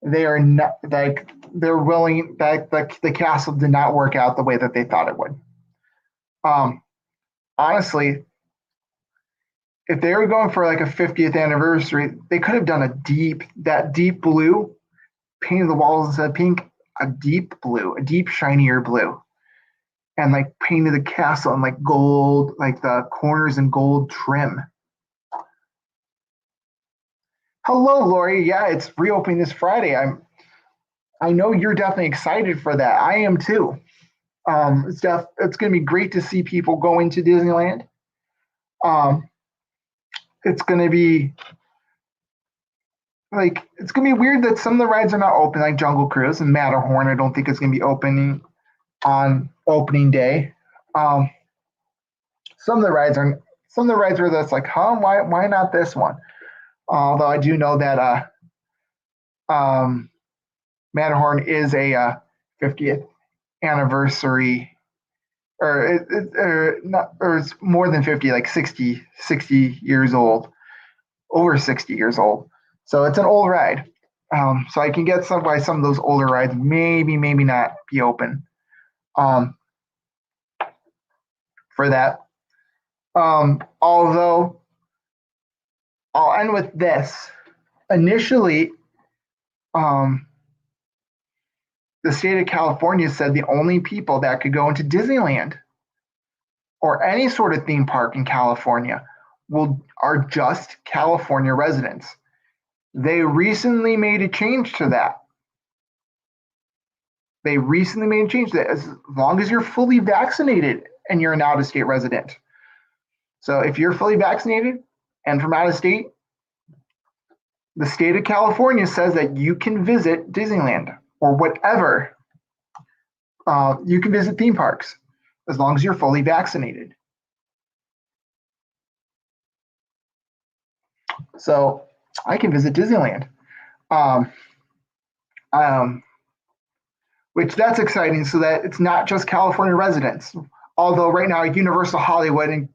they are not like they're willing that the castle did not work out the way that they thought it would. Honestly, if they were going for like a 50th anniversary, they could have done that deep blue, painted the walls instead of pink, a deep blue, a deep shinier blue, and like painted the castle in like gold, like the corners in gold trim. Hello, Lori. Yeah, it's reopening this Friday. I know you're definitely excited for that. I am too. It's going to be great to see people going to Disneyland. It's going to be like it's gonna be weird that some of the rides are not open, like Jungle Cruise and Matterhorn. I don't think it's gonna be opening on opening day. Um, some of the rides are some of the rides where that's like, huh, why not this one? Although I do know that Matterhorn is a 50th anniversary, or it's more than 50, like 60 years old, over 60 years old. So it's an old ride. So I can get some of those older rides, maybe not be open um, for that. Although I'll end with this. Initially, um, the state of California said the only people that could go into Disneyland or any sort of theme park in California are just California residents. They recently made a change to that. As long as you're fully vaccinated and you're an out-of-state resident. So if you're fully vaccinated and from out of state, the state of California says that you can visit Disneyland or whatever. You can visit theme parks as long as you're fully vaccinated. So I can visit Disneyland. Which that's exciting, so that it's not just California residents. Although right now Universal Hollywood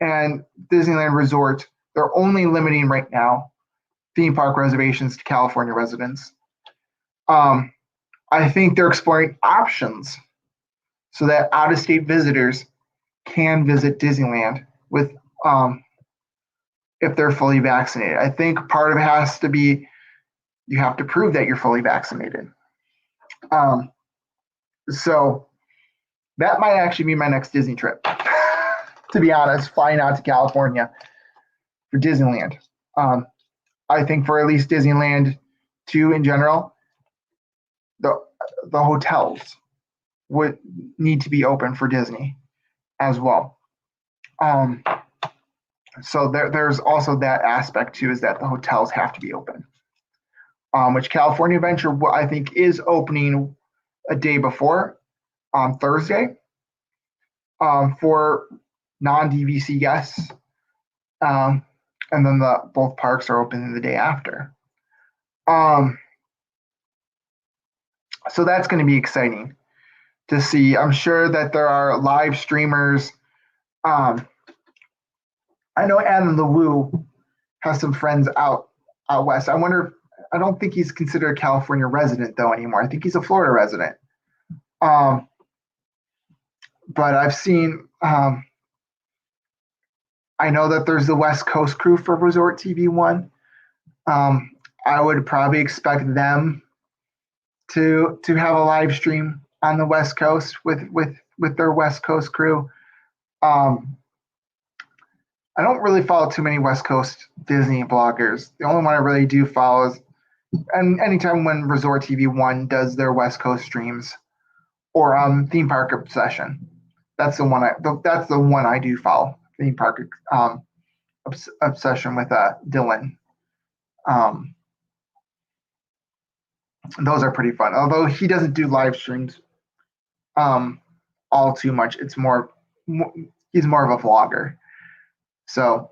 and Disneyland Resort, they're only limiting right now theme park reservations to California residents. I think they're exploring options so that out-of-state visitors can visit Disneyland with if they're fully vaccinated. I think part of it has to be you have to prove that you're fully vaccinated. So that might actually be my next Disney trip, to be honest, flying out to California for Disneyland. I think for at least Disneyland 2 in general, the hotels would need to be open for Disney as well. So there's also that aspect too, is that the hotels have to be open. Which California Adventure, I think, is opening a day before on Thursday for non-DVC guests. And then both parks are open the day after. So that's going to be exciting to see. I'm sure that there are live streamers. I know Adam the Woo has some friends out west. I don't think he's considered a California resident though anymore. I think he's a Florida resident. But I've seen, I know that there's the West Coast crew for Resort TV 1. I would probably expect them to have a live stream on the West Coast with their West Coast crew. I don't really follow too many West Coast Disney bloggers. The only one I really do follow is, and anytime when Resort TV 1 does their West Coast streams, or Theme Park Obsession. That's the one I do follow. Theme Park Obsession with Dylan. Those are pretty fun. Although he doesn't do live streams all too much. It's he's more of a vlogger. So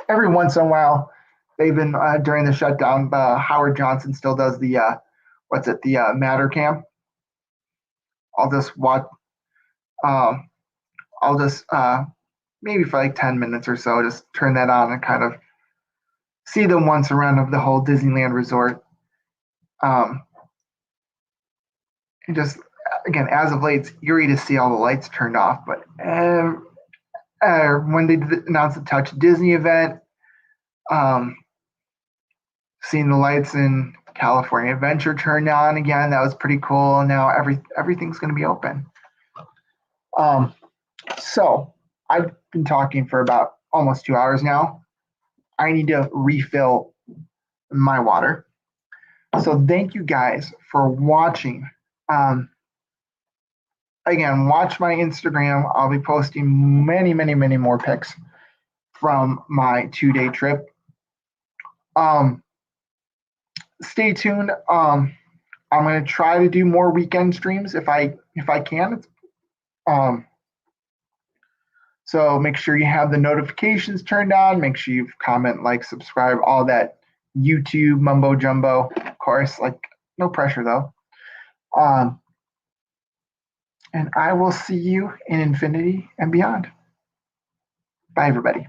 every once in a while, they've been during the shutdown. Howard Johnson still does the the Matter Cam. I'll just watch. I'll just maybe for like 10 minutes or so, just turn that on and kind of see them once around of the whole Disneyland Resort. And just again, as of late, it's eerie to see all the lights turned off. But when they announced the Touch Disney event, seeing the lights in California Adventure turned on again, that was pretty cool. Now everything's going to be open. So I've been talking for about almost 2 hours now. I need to refill my water. So thank you guys for watching. Again, watch my Instagram. I'll be posting many more pics from my 2-day trip. Um, stay tuned. I'm gonna try to do more weekend streams if I can. Um, so make sure you have the notifications turned on. Make sure you comment, like, subscribe, all that YouTube mumbo jumbo. Of course, like, no pressure though. Um, and I will see you in infinity and beyond. Bye, everybody.